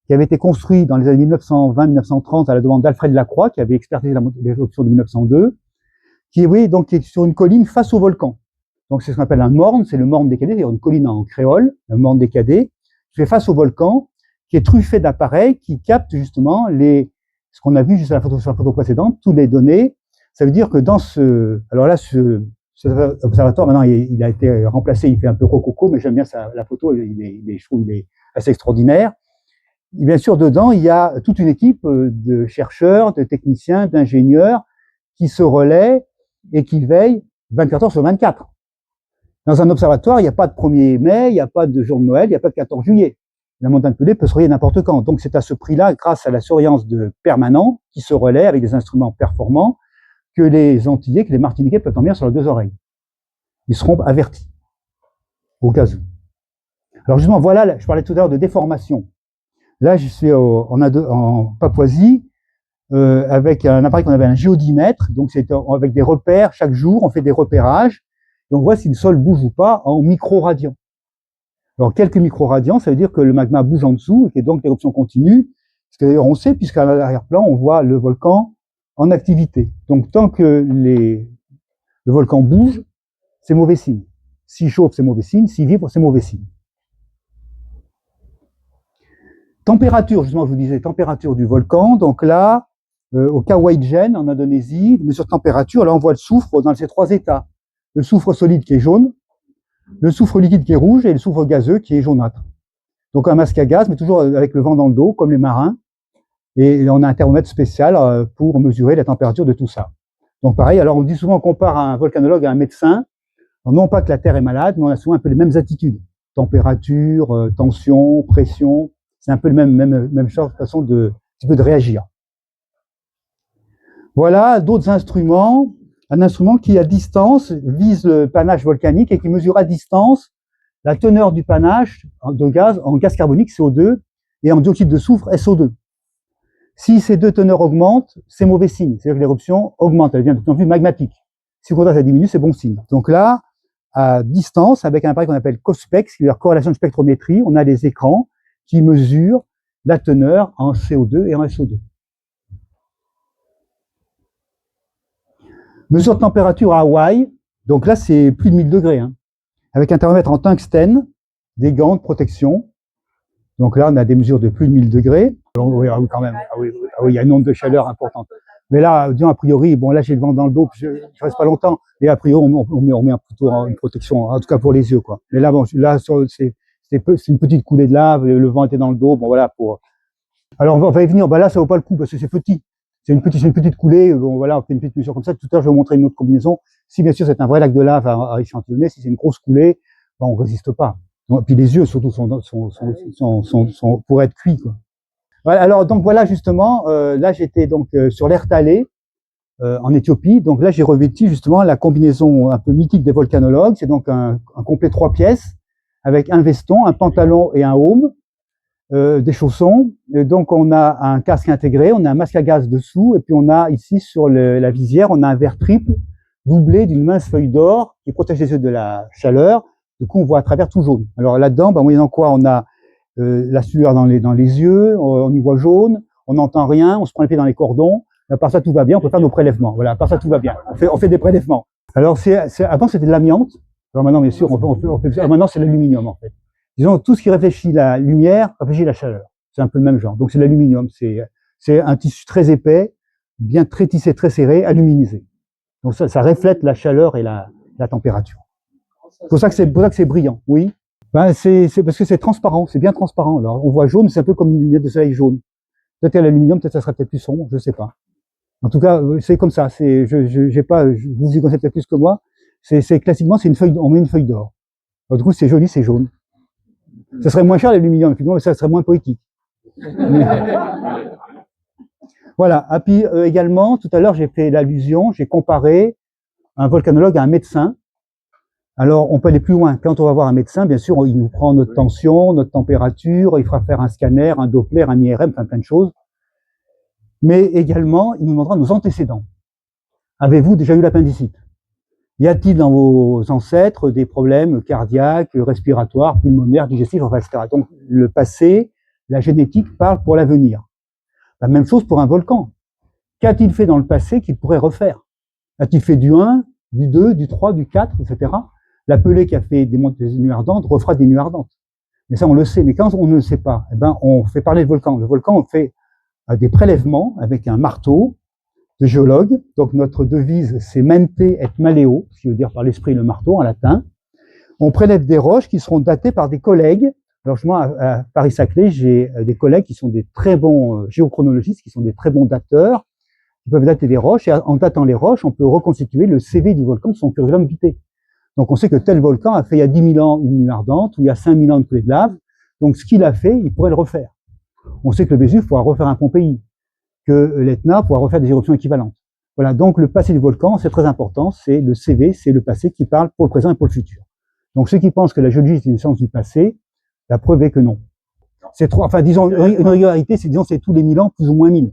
qui avait été construit dans les années 1920-1930 à la demande d'Alfred Lacroix, qui avait expertisé l'éruption de 1902, qui est sur une colline face au volcan. Donc c'est ce qu'on appelle un morne, c'est le morne décadé, c'est-à-dire une colline en créole, un morne décadé, qui fait face au volcan, qui est truffé d'appareils qui captent justement ce qu'on a vu juste sur la photo précédente, toutes les données. Ça veut dire que alors là, cet observatoire, maintenant, il a été remplacé, il fait un peu rococo, mais j'aime bien la photo, je trouve qu'il est assez extraordinaire. Et bien sûr, dedans, il y a toute une équipe de chercheurs, de techniciens, d'ingénieurs qui se relaient et qui veillent 24 heures sur 24. Dans un observatoire, il n'y a pas de 1er mai, il n'y a pas de jour de Noël, il n'y a pas de 14 juillet. La montagne Pelée peut se relayer n'importe quand. Donc c'est à ce prix-là, grâce à la surveillance permanente, qui se relaient avec des instruments performants, que les Antillais, que les Martiniquais peuvent en venir sur leurs 2 oreilles. Ils seront avertis, au cas où. Alors justement, voilà, je parlais tout à l'heure de déformation. Là, je suis en Papouasie, avec un appareil qu'on appelle un géodimètre. Donc c'est avec des repères, chaque jour, on fait des repérages, et on voit si le sol bouge ou pas en micro-radians. Alors quelques micro-radians, ça veut dire que le magma bouge en dessous, et que donc l'éruption continue. Ce que d'ailleurs on sait, puisqu'à l'arrière-plan, on voit le volcan en activité. Donc tant que le volcan bouge, c'est mauvais signe. S'il chauffe, c'est mauvais signe. S'il vibre, c'est mauvais signe. Température, justement, je vous disais, température du volcan. Donc là, au Kawaïdjen, en Indonésie, mesure de température, là on voit le soufre dans ces trois états. Le soufre solide qui est jaune, le soufre liquide qui est rouge et le soufre gazeux qui est jaunâtre. Donc un masque à gaz, mais toujours avec le vent dans le dos, comme les marins. Et on a un thermomètre spécial pour mesurer la température de tout ça. Donc pareil, alors on dit souvent qu'on compare un volcanologue à un médecin. Alors, non pas que la Terre est malade, mais on a souvent un peu les mêmes attitudes. Température, tension, pression. C'est un peu le même façon de, un petit peu de réagir. Voilà d'autres instruments. Un instrument qui, à distance, vise le panache volcanique et qui mesure à distance la teneur du panache de gaz en gaz carbonique, CO2, et en dioxyde de soufre, SO2. Si ces deux teneurs augmentent, c'est mauvais signe. C'est-à-dire que l'éruption augmente, elle devient de plus en plus magmatique. Si au contraire ça diminue, c'est bon signe. Donc là, à distance, avec un appareil qu'on appelle COSPEX, qui est la corrélation de spectrométrie, on a des écrans qui mesurent la teneur en CO2 et en SO2. Mesure de température à Hawaï, donc là c'est plus de 1000 degrés, hein, avec un thermomètre en tungstène, des gants de protection. Donc là on a des mesures de plus de 1000 degrés. Oui, quand même, il y a une onde de chaleur importante. Mais là, disons, a priori, bon là j'ai le vent dans le dos, je reste pas longtemps, et a priori on met plutôt une protection, en tout cas pour les yeux, quoi. Mais là, bon, là c'est une petite coulée de lave, le vent était dans le dos, bon voilà, pour... Alors on va y venir, bah là ça vaut pas le coup parce que c'est petit. C'est une petite coulée, bon voilà, on fait une petite mesure comme ça. Tout à l'heure, je vais vous montrer une autre combinaison. Si bien sûr c'est un vrai lac de lave à échantillonner, si c'est une grosse coulée, ben, on résiste pas. Et puis les yeux surtout pourraient être cuits, quoi. Voilà, alors donc voilà justement, là j'étais donc sur l'Air Talé en Éthiopie. Donc là j'ai revêtu justement la combinaison un peu mythique des volcanologues. C'est donc un complet 3 pièces avec un veston, un pantalon et un aume. Des chaussons, et donc on a un casque intégré, on a un masque à gaz dessous, et puis on a ici sur la visière, on a un verre triple doublé d'une mince feuille d'or qui protège les yeux de la chaleur. Du coup, on voit à travers tout jaune. Alors là-dedans, ben, moyennant quoi, on a la sueur dans les yeux, on y voit jaune, on n'entend rien, on se prend les pieds dans les cordons. À part ça, tout va bien. On peut faire nos prélèvements. Voilà, à part ça, tout va bien. On fait des prélèvements. Alors avant, c'était de l'amiante. Alors maintenant, bien sûr, maintenant, c'est l'aluminium en fait. Disons, tout ce qui réfléchit la lumière réfléchit la chaleur. C'est un peu le même genre. Donc, c'est l'aluminium. C'est un tissu très épais, bien très tissé, très serré, aluminisé. Donc, ça reflète la chaleur et la température. C'est pour ça que c'est brillant. Oui. Ben, c'est parce que c'est transparent. C'est bien transparent. Alors, on voit jaune, c'est un peu comme une lunette de soleil jaune. Peut-être à l'aluminium, peut-être ça serait peut-être plus sombre, je sais pas. En tout cas, c'est comme ça. Vous y connaissez peut-être plus que moi. Classiquement, c'est une feuille, on met une feuille d'or. Du coup, c'est joli, c'est jaune. Ça serait moins cher l'aluminium, effectivement, mais ça serait moins poétique. Voilà. Et puis également, tout à l'heure, j'ai fait l'allusion, j'ai comparé un volcanologue à un médecin. Alors, on peut aller plus loin. Quand on va voir un médecin, bien sûr, il nous prend notre tension, notre température, il fera faire un scanner, un Doppler, un IRM, enfin plein de choses. Mais également, il nous demandera nos antécédents. Avez-vous déjà eu l'appendicite? Y a-t-il dans vos ancêtres des problèmes cardiaques, respiratoires, pulmonaires, digestifs, enfin, etc. Donc, le passé, la génétique parle pour l'avenir. La même chose pour un volcan. Qu'a-t-il fait dans le passé qu'il pourrait refaire? A-t-il fait du 1, du 2, du 3, du 4, etc. La Pelée qui a fait des nuits ardentes refera des nuits ardentes. Mais ça, on le sait. Mais quand on ne le sait pas, eh ben, on fait parler le volcan. Le volcan, on fait des prélèvements avec un marteau de géologue. Donc notre devise, c'est mente et maleo, ce qui veut dire par l'esprit le marteau en latin. On prélève des roches qui seront datées par des collègues. Alors moi, à Paris-Saclay, j'ai des collègues qui sont des très bons géochronologistes, qui sont des très bons dateurs, qui peuvent dater des roches. Et en datant les roches, on peut reconstituer le CV du volcan, son curriculum vitae. Donc on sait que tel volcan a fait il y a 10 000 ans une nuit ardente, ou il y a 5 000 ans une coulée de lave. Donc ce qu'il a fait, il pourrait le refaire. On sait que le Vésuve pourra refaire un Pompéi, que l'Etna pourra refaire des éruptions équivalentes. Voilà, donc le passé du volcan, c'est très important, c'est le CV, c'est le passé qui parle pour le présent et pour le futur. Donc ceux qui pensent que la géologie est une science du passé, la preuve est que non. C'est trop, enfin disons, une régularité, c'est tous les 1000 ans, plus ou moins 1000.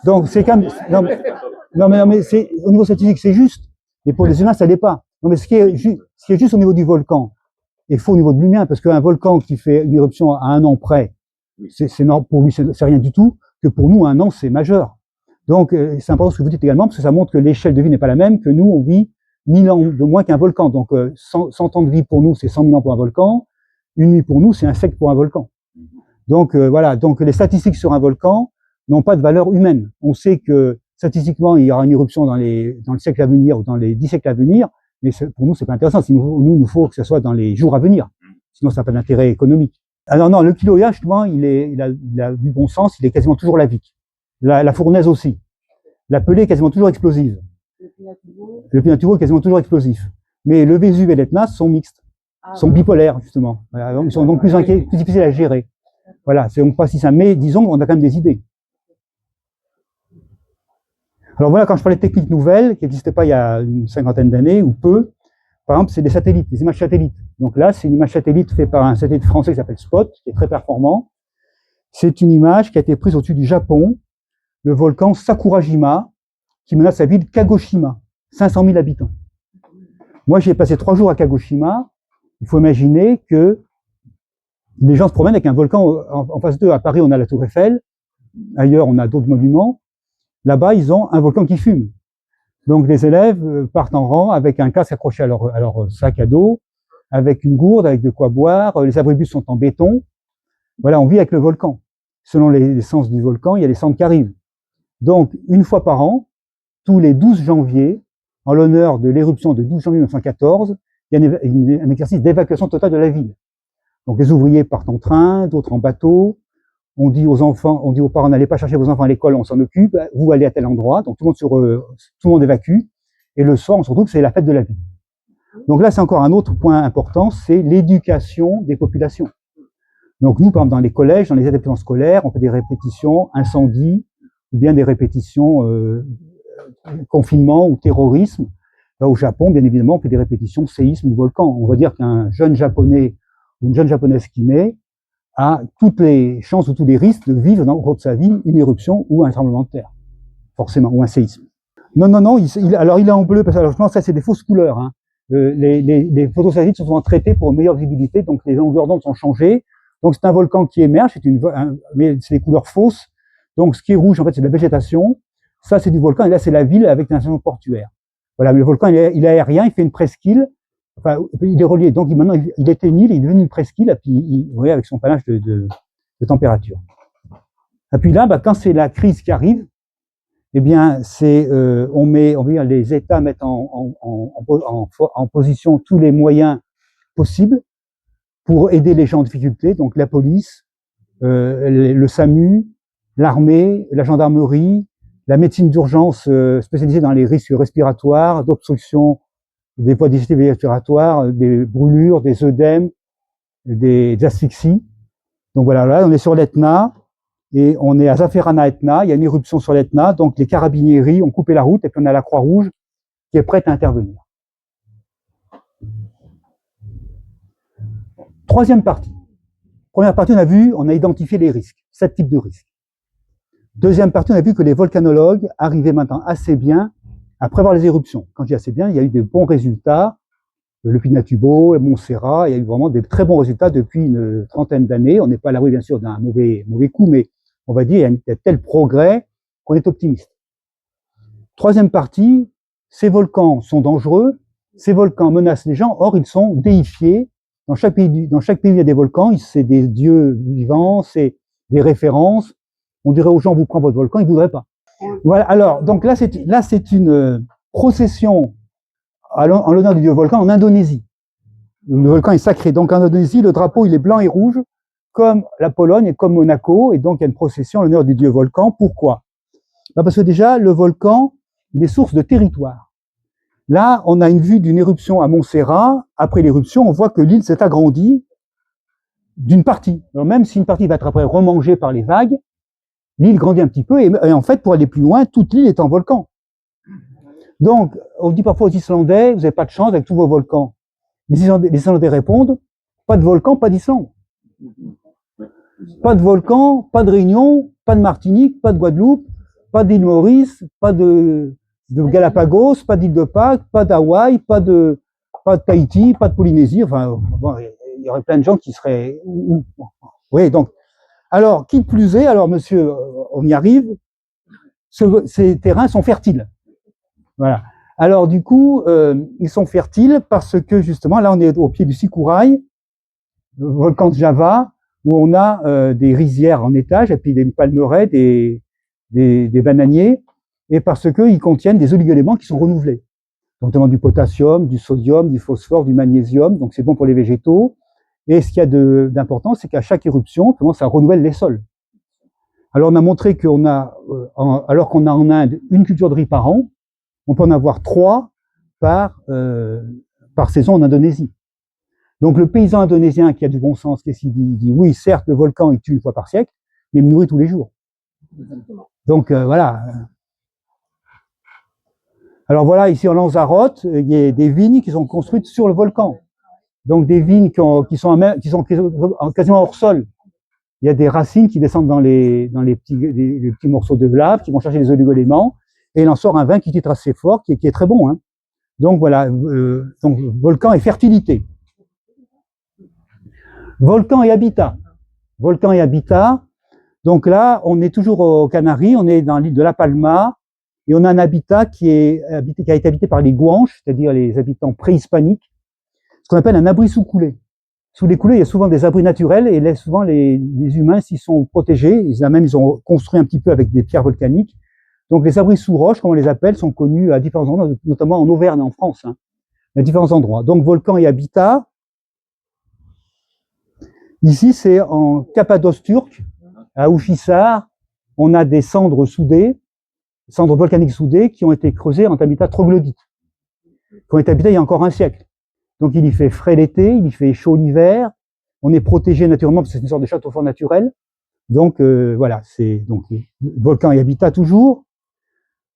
Donc c'est quand même, non mais c'est, au niveau statistique, c'est juste, mais pour les humains, ça l'est pas. Non mais ce qui est juste au niveau du volcan, est faux au niveau de l'humain, parce qu'un volcan qui fait une éruption à un an près, Pour lui, c'est rien du tout, que pour nous, 1 an, c'est majeur. Donc, c'est important ce que vous dites également, parce que ça montre que l'échelle de vie n'est pas la même, que nous, on vit 1000 ans de moins qu'un volcan. Donc, 100 ans de vie pour nous, c'est 100 000 ans pour un volcan. Une nuit pour nous, c'est un siècle pour un volcan. Donc, voilà. Donc, les statistiques sur un volcan n'ont pas de valeur humaine. On sait que, statistiquement, il y aura une éruption dans le siècle à venir ou dans les 10 siècles à venir, mais pour nous, c'est pas intéressant. Nous, il faut que ce soit dans les jours à venir. Sinon, ça n'a pas d'intérêt économique. Alors non, le kilauea, justement, il a du bon sens, il est quasiment toujours lavique. La fournaise aussi. La pelée est quasiment toujours explosive. Le Pinatubo est quasiment toujours explosif. Mais le Vésuve et l'Etna sont mixtes, sont bipolaires, justement. Voilà, donc, ils sont donc plus difficiles à gérer. Voilà, c'est donc pas si ça, mais disons, on a quand même des idées. Alors voilà, quand je parlais de techniques nouvelles, qui n'existaient pas il y a une 50aine d'années, ou peu, par exemple, c'est des satellites, des images satellites. Donc là, c'est une image satellite faite par un satellite français qui s'appelle Spot, qui est très performant. C'est une image qui a été prise au-dessus du Japon, le volcan Sakurajima, qui menace la ville Kagoshima, 500 000 habitants. Moi, j'ai passé 3 jours à Kagoshima. Il faut imaginer que les gens se promènent avec un volcan en face d'eux. À Paris, on a la Tour Eiffel. Ailleurs, on a d'autres monuments. Là-bas, ils ont un volcan qui fume. Donc, les élèves partent en rang avec un casque accroché à leur sac à dos, avec une gourde, avec de quoi boire. Les abribus sont en béton. Voilà, on vit avec le volcan. Selon les sens du volcan, il y a les cendres qui arrivent. Donc, une fois par an, tous les 12 janvier, en l'honneur de l'éruption de 12 janvier 1914, il y a un exercice d'évacuation totale de la ville. Donc, les ouvriers partent en train, d'autres en bateau. On dit aux parents, n'allez pas chercher vos enfants à l'école, on s'en occupe. Vous allez à tel endroit. Donc, tout le monde évacue. Et le soir, on se retrouve, c'est la fête de la ville. Donc là, c'est encore un autre point important, c'est l'éducation des populations. Donc nous, par exemple, dans les collèges, dans les établissements scolaires, on fait des répétitions incendie, ou bien des répétitions confinement ou terrorisme. Là, au Japon, bien évidemment, on fait des répétitions séisme ou volcan. On va dire qu'un jeune japonais ou une jeune japonaise qui naît a toutes les chances ou tous les risques de vivre au cours de sa vie une éruption ou un tremblement de terre, forcément, ou un séisme. Non, alors il est en bleu, parce que alors, je pense que ça, c'est des fausses couleurs. Hein. Les photos satellites sont souvent traitées pour une meilleure visibilité, donc les longueurs d'onde sont changées. Donc c'est un volcan qui émerge, mais c'est des couleurs fausses. Donc ce qui est rouge, en fait, c'est de la végétation. Ça, c'est du volcan, et là, c'est la ville avec une station portuaire. Voilà, mais le volcan, il est aérien, il fait une presqu'île. Enfin, il est relié. Donc maintenant, il était une île, il est devenu une presqu'île, et puis vous voyez, avec son panache de température. Et puis là, quand c'est la crise qui arrive, eh bien, on les États mettent en position tous les moyens possibles pour aider les gens en difficulté, donc la police, le SAMU, l'armée, la gendarmerie, la médecine d'urgence spécialisée dans les risques respiratoires, d'obstruction des voies digestives et respiratoires, des brûlures, des œdèmes, des asphyxies. Donc voilà, là, on est sur l'Etna. Et on est à Zaferana Etna, il y a une éruption sur l'Etna, donc les carabinieri ont coupé la route, et puis on a la Croix-Rouge qui est prête à intervenir. Troisième partie. Première partie, on a identifié les risques, 7 types de risques. Deuxième partie, on a vu que les volcanologues arrivaient maintenant assez bien à prévoir les éruptions. Quand je dis assez bien, il y a eu des bons résultats, le Pinatubo, le Montserrat, il y a eu vraiment des très bons résultats depuis une trentaine d'années. On n'est pas à l'abri, bien sûr, d'un mauvais coup, mais on va dire, il y a tel progrès qu'on est optimiste. Troisième partie, ces volcans sont dangereux, ces volcans menacent les gens, or ils sont déifiés. Dans chaque pays, il y a des volcans, c'est des dieux vivants, c'est des références. On dirait aux gens, vous prenez votre volcan, ils ne voudraient pas. Voilà, alors, donc là, c'est une procession en l'honneur du dieu volcan en Indonésie. Le volcan est sacré. Donc en Indonésie, le drapeau, il est blanc et rouge, comme la Pologne et comme Monaco, et donc il y a une procession en l'honneur du dieu volcan. Pourquoi? Parce que déjà, le volcan, il est source de territoire. Là, on a une vue d'une éruption à Montserrat. Après l'éruption, on voit que l'île s'est agrandie d'une partie. Alors même si une partie va être après remangée par les vagues, l'île grandit un petit peu, et en fait, pour aller plus loin, toute l'île est en volcan. Donc, on dit parfois aux Islandais, vous n'avez pas de chance avec tous vos volcans. Les Islandais répondent, pas de volcan, pas d'Islande. Pas de volcan, pas de Réunion, pas de Martinique, pas de Guadeloupe, pas d'île Maurice, pas de Galapagos, pas d'île de Pâques, pas d'Hawaï, pas de Tahiti, pas de Polynésie. Enfin, bon, il y aurait plein de gens qui seraient. Oui, donc Alors, qui plus est, alors monsieur, on y arrive, ces terrains sont fertiles. Voilà. Alors du coup, ils sont fertiles parce que justement, là on est au pied du Sikurai, le volcan de Java, où on a des rizières en étage, et puis des palmeraies, des bananiers, et parce qu'ils contiennent des oligo-éléments qui sont renouvelés, notamment du potassium, du sodium, du phosphore, du magnésium, donc c'est bon pour les végétaux. Et ce qu'il y a d'important, c'est qu'à chaque éruption, ça renouvelle les sols. Alors on a montré qu'on a, alors qu'on a en Inde une culture de riz par an, on peut en avoir 3 par saison en Indonésie. Donc le paysan indonésien qui a du bon sens, qu'est-ce qu'il dit? Il dit oui, certes, le volcan il tue une fois par siècle, mais il me nourrit tous les jours. Donc voilà. Alors voilà, ici en Lanzarote, il y a des vignes qui sont construites sur le volcan. Donc des vignes qui sont quasiment hors sol. Il y a des racines qui descendent dans les petits morceaux de lave, qui vont chercher les oligo-éléments, et il en sort un vin qui titre assez fort, qui est très bon. Hein. Donc voilà, donc volcan et fertilité. Volcan et habitat. Volcan et habitat. Donc là, on est toujours aux Canaries, on est dans l'île de La Palma, et on a un habitat qui a été habité par les Guanches, c'est-à-dire les habitants préhispaniques, ce qu'on appelle un abri sous coulée. Sous les coulées, il y a souvent des abris naturels, et souvent les humains s'y sont protégés, ils ont construit un petit peu avec des pierres volcaniques. Donc les abris sous roche, comme on les appelle, sont connus à différents endroits, notamment en Auvergne, en France, hein, à différents endroits. Donc volcan et habitat. Ici, c'est en Cappadoce turque, à Oufissar, on a des cendres soudées, cendres volcaniques soudées, qui ont été creusées en habitat troglodyte, qui ont été habités il y a encore un siècle. Donc il y fait frais l'été, il y fait chaud l'hiver, on est protégé naturellement parce que c'est une sorte de château fort naturel. Donc voilà, c'est donc volcan et habitat toujours.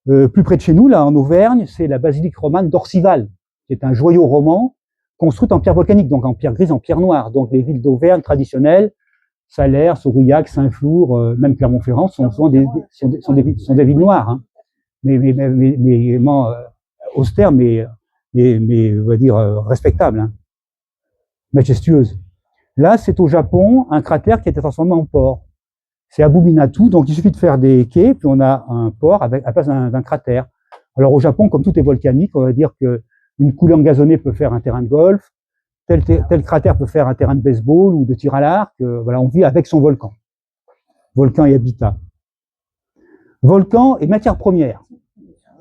Plus près de chez nous, là en Auvergne, c'est la basilique romane d'Orcival, qui est un joyau roman construite en pierre volcanique, donc en pierre grise, en pierre noire. Donc les villes d'Auvergne traditionnelles, Salers, Aurillac, Saint-Flour, même Clermont-Ferrand, sont souvent des villes noires, hein. mais austères, mais on va dire respectables, hein. Majestueuses. Là, c'est au Japon, un cratère qui a été transformé en port. C'est Abuminatu, donc il suffit de faire des quais, puis on a un port à la place d'un cratère. Alors au Japon, comme tout est volcanique, on va dire qu'une coulée engazonnée peut faire un terrain de golf, tel cratère peut faire un terrain de baseball ou de tir à l'arc. Voilà, on vit avec son volcan. Volcan et habitat. Volcan et matière première.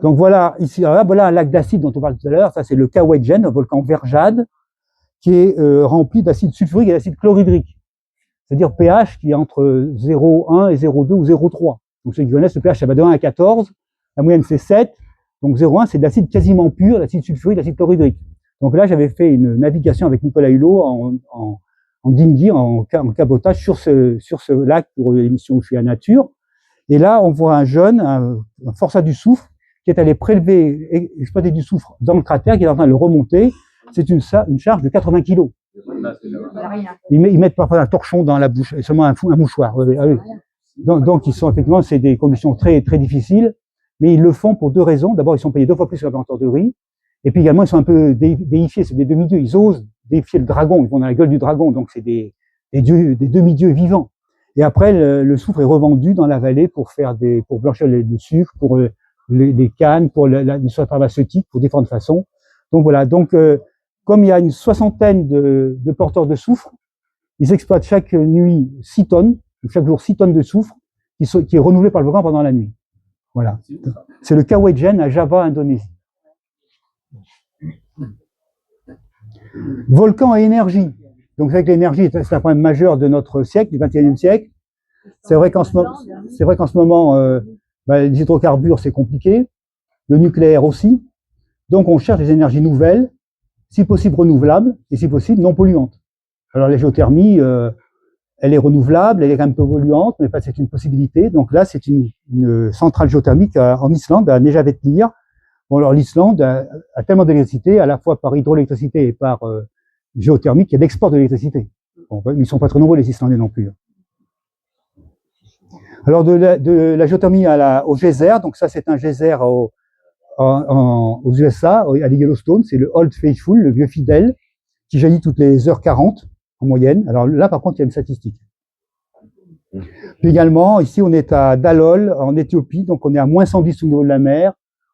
Donc voilà, ici, là, voilà un lac d'acide dont on parle tout à l'heure. Ça, c'est le Kawaïdjen, un volcan verjade, qui est rempli d'acide sulfurique et d'acide chlorhydrique. C'est-à-dire pH qui est entre 0,1 et 0,2 ou 0,3. Donc ceux qui connaissent, le pH, ça va de 1 à 14. La moyenne, c'est 7. Donc 0,1, c'est de l'acide quasiment pur, l'acide sulfurique, l'acide chlorhydrique. Donc là, j'avais fait une navigation avec Nicolas Hulot en dinghy, en cabotage sur ce lac pour l'émission où je suis à nature. Et là, on voit un jeune, un forçat du soufre, qui est allé prélever, exploiter du soufre dans le cratère, qui est en train de le remonter. C'est une charge de 80 kilos. Ils mettent parfois un torchon dans la bouche, seulement un mouchoir. Donc ils sont effectivement, c'est des conditions très, très difficiles, mais ils le font pour 2 raisons. D'abord, ils sont payés 2 fois plus que la planteur de riz. Et puis également, ils sont un peu déifiés, c'est des demi-dieux. Ils osent défier le dragon, ils vont dans la gueule du dragon, donc c'est des demi-dieux vivants. Et après, le soufre est revendu dans la vallée pour blanchir le sucre, pour les cannes, pour l'industrie pharmaceutique, pour différentes façons. Donc voilà. Donc comme il y a une 60aine de porteurs de soufre, ils exploitent chaque nuit 6 tonnes, chaque jour 6 tonnes de soufre, qui est renouvelé par le volcan pendant la nuit. Voilà. C'est le Kawaïdjen à Java, Indonésie. Volcan et énergie. Donc, c'est vrai que l'énergie, c'est un problème majeur de notre siècle, du XXIe siècle. C'est vrai qu'en ce moment, les hydrocarbures, c'est compliqué. Le nucléaire aussi. Donc, on cherche des énergies nouvelles, si possible renouvelables, et si possible non polluantes. Alors, la géothermie, elle est renouvelable, elle est quand même peu polluante, mais c'est une possibilité. Donc là, c'est une centrale géothermique en Islande, à Nejavotnir. Bon, alors l'Islande a tellement d'électricité, à la fois par hydroélectricité et par géothermie, qu'il y a l'export de l'électricité. Bon, ils ne sont pas très nombreux, les Islandais non plus. Alors de la géothermie au geyser, donc ça c'est un geyser aux USA, à Yellowstone, c'est le Old Faithful, le vieux fidèle, qui jaillit toutes les heures 40 en moyenne. Alors là par contre il y a une statistique. Puis également, ici, on est à Dalol, en Éthiopie, donc on est à moins 110 sous le niveau de la mer.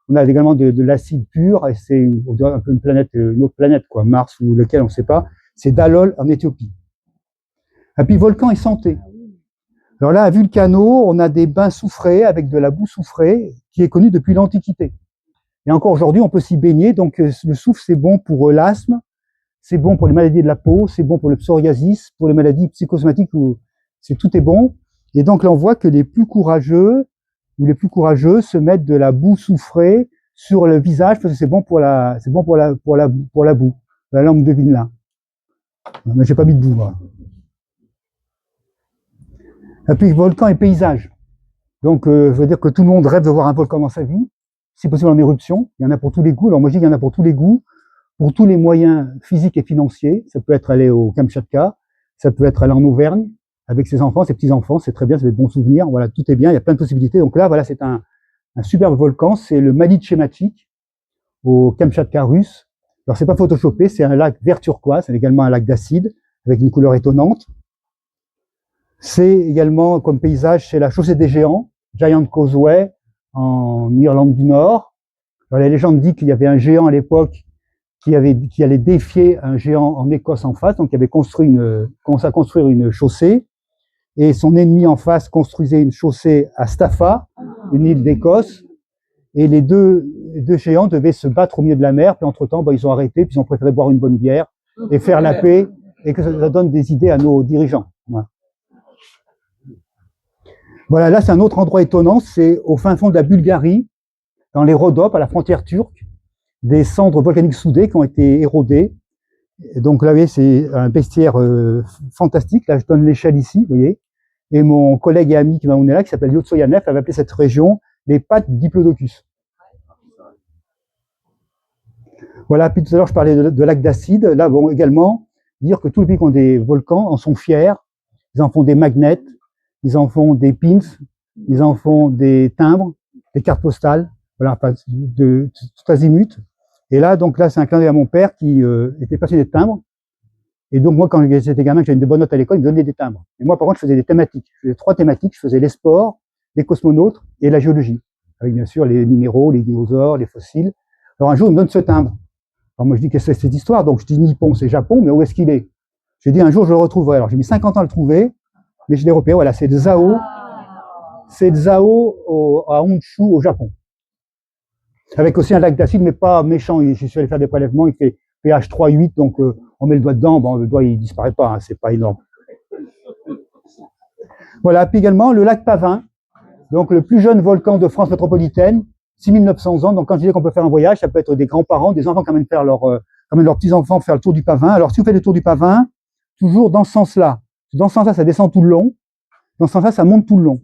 On a également de l'acide pur, et c'est un peu une autre planète, quoi, Mars ou lequel, on ne sait pas. C'est Dalol, en Éthiopie. Et puis, volcan et santé. Alors là, à Vulcano, on a des bains soufrés avec de la boue soufrée qui est connue depuis l'Antiquité. Et encore aujourd'hui, on peut s'y baigner. Donc, le soufre, c'est bon pour l'asthme, c'est bon pour les maladies de la peau, c'est bon pour le psoriasis, pour les maladies psychosomatiques où tout est bon. Et donc là, on voit que les plus courageux ou les plus courageux se mettent de la boue soufrée sur le visage parce que c'est bon pour la boue, la lampe de Vinelin. Mais j'ai pas mis de boue, moi. Et puis, volcan et paysage. Donc, je veux dire que tout le monde rêve de voir un volcan dans sa vie, si possible en éruption. Il y en a pour tous les goûts. Alors, moi, je dis qu'il y en a pour tous les goûts, pour tous les moyens physiques et financiers. Ça peut être aller au Kamchatka, ça peut être aller en Auvergne avec ses enfants, ses petits-enfants. C'est très bien, ça fait de bons souvenirs. Voilà, tout est bien, il y a plein de possibilités. Donc là, voilà, c'est un superbe volcan. C'est le Malit Tchématik, au Kamchatka russe. Alors, c'est pas photoshopé, c'est un lac vert turquoise, c'est également un lac d'acide, avec une couleur étonnante. C'est également, comme paysage, c'est la chaussée des géants, Giant Causeway, en Irlande du Nord. Alors, la légende dit qu'il y avait un géant à l'époque qui allait défier un géant en Écosse en face, donc il avait commencé à construire une chaussée, et son ennemi en face construisait une chaussée à Staffa, une île d'Écosse, et les deux géants devaient se battre au milieu de la mer, puis entre-temps, ils ont arrêté, puis ils ont préféré boire une bonne bière, et faire la paix, et que ça donne des idées à nos dirigeants. Voilà. Voilà, là, c'est un autre endroit étonnant, c'est au fin fond de la Bulgarie, dans les Rhodopes, à la frontière turque, des cendres volcaniques soudées qui ont été érodées. Et donc là, vous voyez, c'est un bestiaire fantastique. Là, je donne l'échelle ici, vous voyez. Et mon collègue et ami qui m'a emmené là, qui s'appelle Yotsoyanev, avait appelé cette région les pattes du Diplodocus. Voilà, puis tout à l'heure, je parlais de lacs d'acide. Là, bon, également, dire que tous les pays qui ont des volcans en sont fiers. Ils en font des magnets, ils en font des pins, ils en font des timbres, des cartes postales, voilà, de tout azimut. Et là, donc là, c'est un clin d'œil à mon père qui était passionné de timbres. Et donc, moi, quand j'étais gamin, que j'avais de bonnes notes à l'école, il me donnait des timbres. Et moi, par contre, je faisais des thématiques. Je faisais 3 thématiques. Je faisais les sports, les cosmonautes et la géologie. Avec, bien sûr, les minéraux, les dinosaures, les fossiles. Alors, un jour, il me donne ce timbre. Alors, moi, je dis, qu'est-ce que c'est cette histoire? Donc, je dis, Nippon, c'est Japon, mais où est-ce qu'il est? Je dis, un jour, je le retrouverai. Alors, j'ai mis 50 ans à le trouver, mais je l'ai repéré. Voilà, c'est le Zao. C'est le Zao à Honshu, au Japon. Avec aussi un lac d'acide, mais pas méchant. Je suis allé faire des prélèvements, il fait pH 3,8, donc on met le doigt dedans, bon, le doigt il disparaît pas, hein, c'est pas énorme. Voilà, puis également le lac Pavin, donc le plus jeune volcan de France métropolitaine, 6900 ans. Donc quand je dis qu'on peut faire un voyage, ça peut être des grands-parents, des enfants qui amènent leurs petits-enfants faire le tour du Pavin. Alors si vous faites le tour du Pavin, toujours dans ce sens-là. Dans ce sens-là, ça descend tout le long. Dans ce sens-là, ça monte tout le long.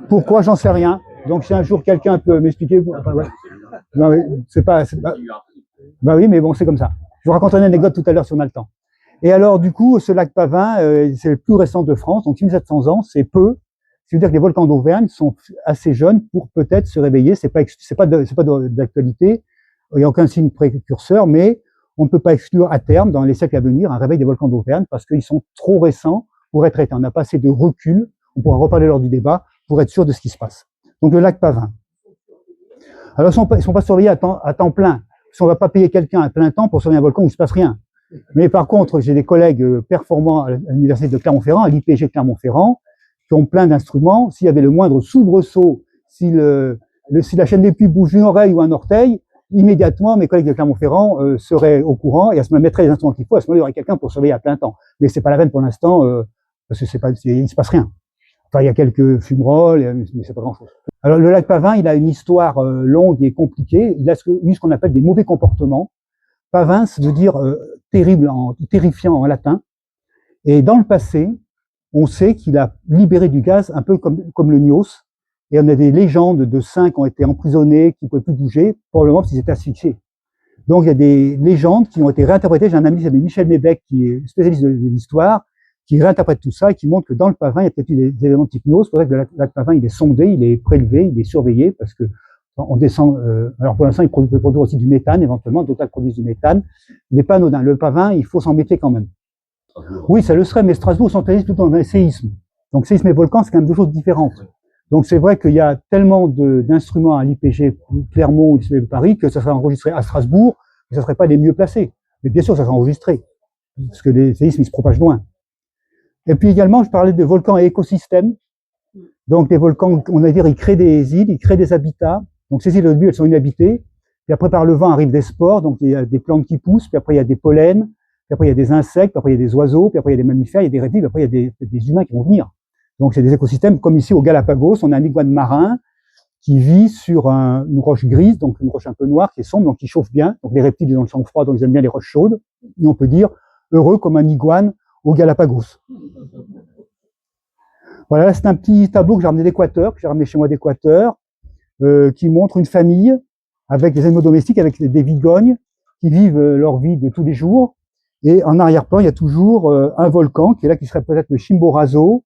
Pourquoi, j'en sais rien. Donc si un jour quelqu'un peut m'expliquer, enfin, ouais. Non, bah oui, mais bon, c'est comme ça. Je vous raconterai une anecdote tout à l'heure si on a le temps. Et alors, du coup, ce lac Pavin, c'est le plus récent de France, donc 1700 ans, c'est peu. Ce qui veut dire que les volcans d'Auvergne sont assez jeunes pour peut-être se réveiller. C'est pas d'actualité. Il n'y a aucun signe précurseur, mais on ne peut pas exclure à terme, dans les siècles à venir, un réveil des volcans d'Auvergne parce qu'ils sont trop récents pour être éteints. On n'a pas assez de recul. On pourra reparler lors du débat pour être sûr de ce qui se passe. Donc, le lac Pavin. Alors, ils ne sont pas surveillés à temps plein. Si on ne va pas payer quelqu'un à plein temps pour surveiller un volcan où il ne se passe rien. Mais par contre, j'ai des collègues performants à l'université de Clermont-Ferrand, à l'IPG Clermont-Ferrand, qui ont plein d'instruments. S'il y avait le moindre soubresaut, si la chaîne des puits bouge une oreille ou un orteil, immédiatement, mes collègues de Clermont-Ferrand seraient au courant et à ce moment mettraient les instruments qu'il faut. À ce moment, il y aurait quelqu'un pour surveiller à plein temps. Mais c'est pas la peine pour l'instant, parce que il se passe rien. Enfin, il y a quelques fumerolles, mais c'est pas grand-chose. Alors, le lac Pavin, il a une histoire longue et compliquée. Il a eu ce qu'on appelle des mauvais comportements. Pavin, ça veut dire terrifiant en latin. Et dans le passé, on sait qu'il a libéré du gaz un peu comme le Nyos. Et on a des légendes de saints qui ont été emprisonnés, qui ne pouvaient plus bouger, probablement parce qu'ils étaient asphyxiés. Donc, il y a des légendes qui ont été réinterprétées. J'ai un ami qui s'appelle Michel Mébec, qui est spécialiste de l'histoire, qui réinterprète tout ça et qui montre que dans le Pavin, il y a peut-être eu des éléments de hypnose. C'est vrai que le lac Pavin, il est sondé, il est prélevé, il est surveillé parce que on descend. Alors pour l'instant, il peut produire aussi du méthane, éventuellement, d'autres lacs produisent du méthane. Il n'est pas anodin. Le Pavin, il faut s'en méfier quand même. Oui, ça le serait, mais Strasbourg centralise plutôt dans un séisme. Donc séisme et volcan, c'est quand même deux choses différentes. Donc c'est vrai qu'il y a tellement d'instruments à l'IPG Clermont ou de Paris que ça serait enregistré à Strasbourg, mais ça ne serait pas les mieux placés. Mais bien sûr, ça serait enregistré, parce que les séismes, ils se propagent loin. Et puis également, je parlais de volcans et écosystèmes. Donc des volcans, on va dire, ils créent des îles, ils créent des habitats. Donc ces îles, au début, elles sont inhabitées. Puis après, par le vent, arrivent des spores, donc il y a des plantes qui poussent, puis après, il y a des pollens, puis après, il y a des insectes, puis après, il y a des oiseaux, puis après, il y a des mammifères, il y a des reptiles, puis après, il y a des humains qui vont venir. Donc c'est des écosystèmes, comme ici au Galapagos, on a un iguane marin qui vit sur une roche grise, donc une roche un peu noire, qui est sombre, donc qui chauffe bien. Donc les reptiles, ils ont le sang froid, donc ils aiment bien les roches chaudes. Et on peut dire heureux comme un iguane au Galapagos. Voilà, là, c'est un petit tableau que j'ai ramené d'Équateur, que j'ai ramené chez moi d'Équateur, qui montre une famille avec des animaux domestiques, avec des vigognes, qui vivent leur vie de tous les jours. Et en arrière-plan, il y a toujours un volcan qui est là, qui serait peut-être le Chimborazo,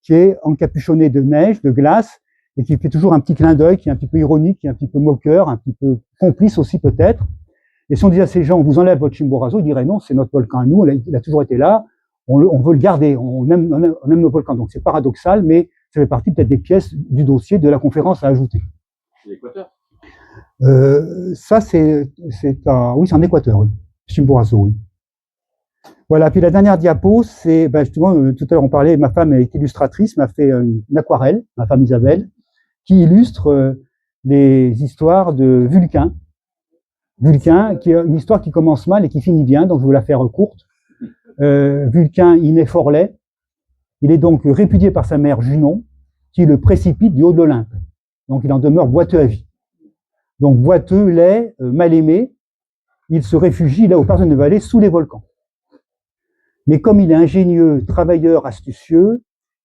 qui est encapuchonné de neige, de glace, et qui fait toujours un petit clin d'œil, qui est un petit peu ironique, qui est un petit peu moqueur, un petit peu complice aussi peut-être. Et si on disait à ces gens, on vous enlève votre Chimborazo, ils diraient non, c'est notre volcan à nous, il a toujours été là, on veut le garder, on aime nos volcans. Donc c'est paradoxal, mais ça fait partie peut-être des pièces du dossier de la conférence à ajouter. L'Équateur. Ça, oui, c'est en Équateur, oui. Chimborazo, oui. Voilà, puis la dernière diapo, c'est, justement, tout à l'heure on parlait, ma femme est illustratrice, m'a fait une aquarelle, ma femme Isabelle, qui illustre les histoires de Vulcain. Vulcain, qui est une histoire qui commence mal et qui finit bien, donc je vais vous la faire courte. Vulcain, il naît fort laid. Il est donc répudié par sa mère Junon, qui le précipite du haut de l'Olympe. Donc il en demeure boiteux à vie. Donc boiteux, laid, mal aimé, il se réfugie là où personne ne va aller, sous les volcans. Mais comme il est ingénieux, travailleur, astucieux,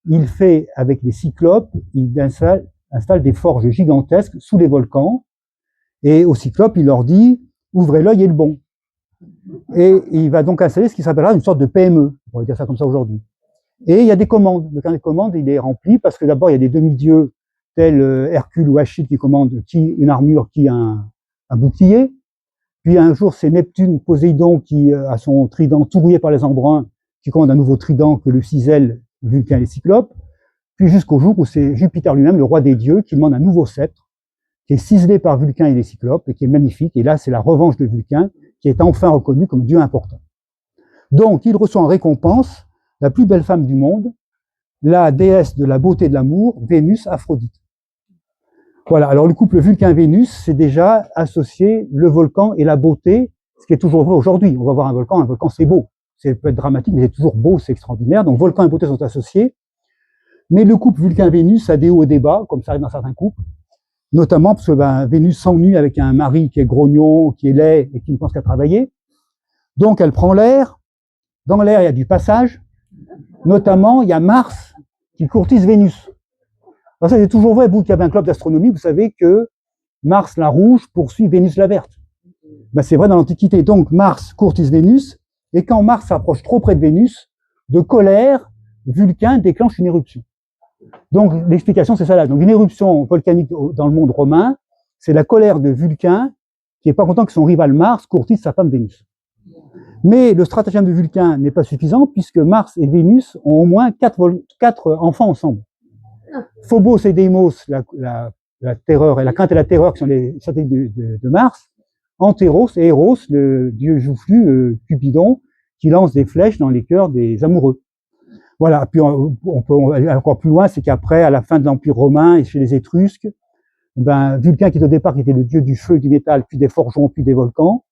il fait avec les cyclopes, il installe des forges gigantesques sous les volcans, et aux cyclopes, il leur dit « ouvrez l'œil et le bon ». Et il va donc installer ce qui s'appellera une sorte de PME, on pourrait dire ça comme ça aujourd'hui. Et il y a des commandes. Le carnet de commandes, il est rempli parce que d'abord, il y a des demi-dieux tels Hercule ou Achille qui commandent qui une armure, qui un bouclier. Puis un jour, c'est Neptune, Poséidon, qui a son trident tout rouillé par les embruns, qui commande un nouveau trident que le cisèle Vulcain et les Cyclopes. Puis jusqu'au jour où c'est Jupiter lui-même, le roi des dieux, qui demande un nouveau sceptre, qui est ciselé par Vulcain et les Cyclopes, et qui est magnifique. Et là, c'est la revanche de Vulcain, qui est enfin reconnu comme dieu important. Donc, il reçoit en récompense la plus belle femme du monde, la déesse de la beauté et de l'amour, Vénus Aphrodite. Voilà, alors le couple Vulcain-Vénus, c'est déjà associé le volcan et la beauté, ce qui est toujours vrai aujourd'hui. On va voir un volcan c'est beau. Ça peut être dramatique, mais c'est toujours beau, c'est extraordinaire. Donc volcan et beauté sont associés. Mais le couple Vulcain-Vénus a des hauts et des bas, comme ça arrive dans certains couples. Notamment parce que Vénus s'ennuie avec un mari qui est grognon, qui est laid et qui ne pense qu'à travailler. Donc elle prend l'air. Dans l'air, il y a du passage. Notamment, il y a Mars qui courtise Vénus. Alors ça, c'est toujours vrai, vous qui avez un club d'astronomie, vous savez que Mars la rouge poursuit Vénus la verte. C'est vrai dans l'Antiquité. Donc Mars courtise Vénus, et quand Mars s'approche trop près de Vénus, de colère, Vulcain déclenche une éruption. Donc l'explication, c'est ça là. Donc une éruption volcanique dans le monde romain, c'est la colère de Vulcain, qui n'est pas content que son rival Mars courtise sa femme Vénus. Mais le stratagème de Vulcain n'est pas suffisant, puisque Mars et Vénus ont au moins quatre enfants ensemble. Phobos et Deimos, la terreur, et la crainte et la terreur, qui sont les satellites de Mars. Antéros et Eros, le dieu joufflu, Cupidon, qui lance des flèches dans les cœurs des amoureux. Voilà, puis on peut aller encore plus loin, c'est qu'après, à la fin de l'Empire romain et chez les Étrusques, Vulcain, qui au départ qui était le dieu du feu et du métal, puis des forgerons, puis des volcans,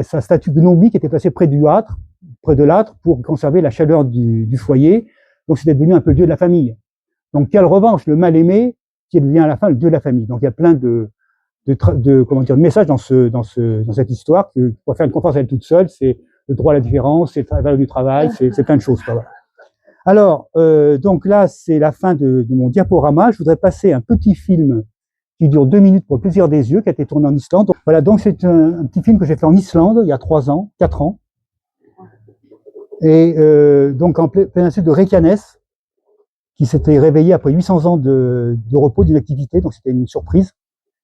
sa statue gnomique était placée près de l'âtre, pour conserver la chaleur du foyer. Donc c'était devenu un peu le dieu de la famille. Donc quelle revanche, le mal-aimé, qui devient à la fin le dieu de la famille. Donc il y a plein de messages dans cette histoire que pour faire une conférence à elle toute seule, c'est le droit à la différence, c'est la valeur du travail, c'est plein de choses. Voilà. Alors, donc là, c'est la fin de mon diaporama. Je voudrais passer un petit film qui dure 2 minutes pour le plaisir des yeux, qui a été tourné en Islande. Donc, voilà, donc c'est un petit film que j'ai fait en Islande il y a 4 ans. Et donc en péninsule de Reykjanes, qui s'était réveillé après 800 ans de repos, d'inactivité, donc c'était une surprise.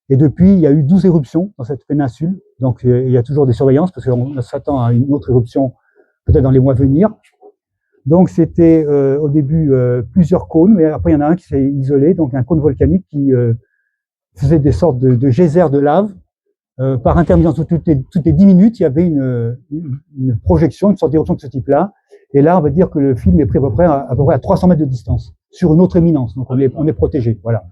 Et depuis, il y a eu 12 éruptions dans cette péninsule, donc il y a toujours des surveillances, parce qu'on s'attend à une autre éruption peut-être dans les mois à venir. Donc c'était au début plusieurs cônes, mais après il y en a un qui s'est isolé, donc un cône volcanique qui faisait des sortes de geysers de lave. Par intermittence, toutes les 10 minutes, il y avait une projection, une sorte d'éruption de ce type-là. Et là, on va dire que le film est pris à peu près à 300 mètres de distance, sur une autre éminence. Donc on est protégé. Voilà.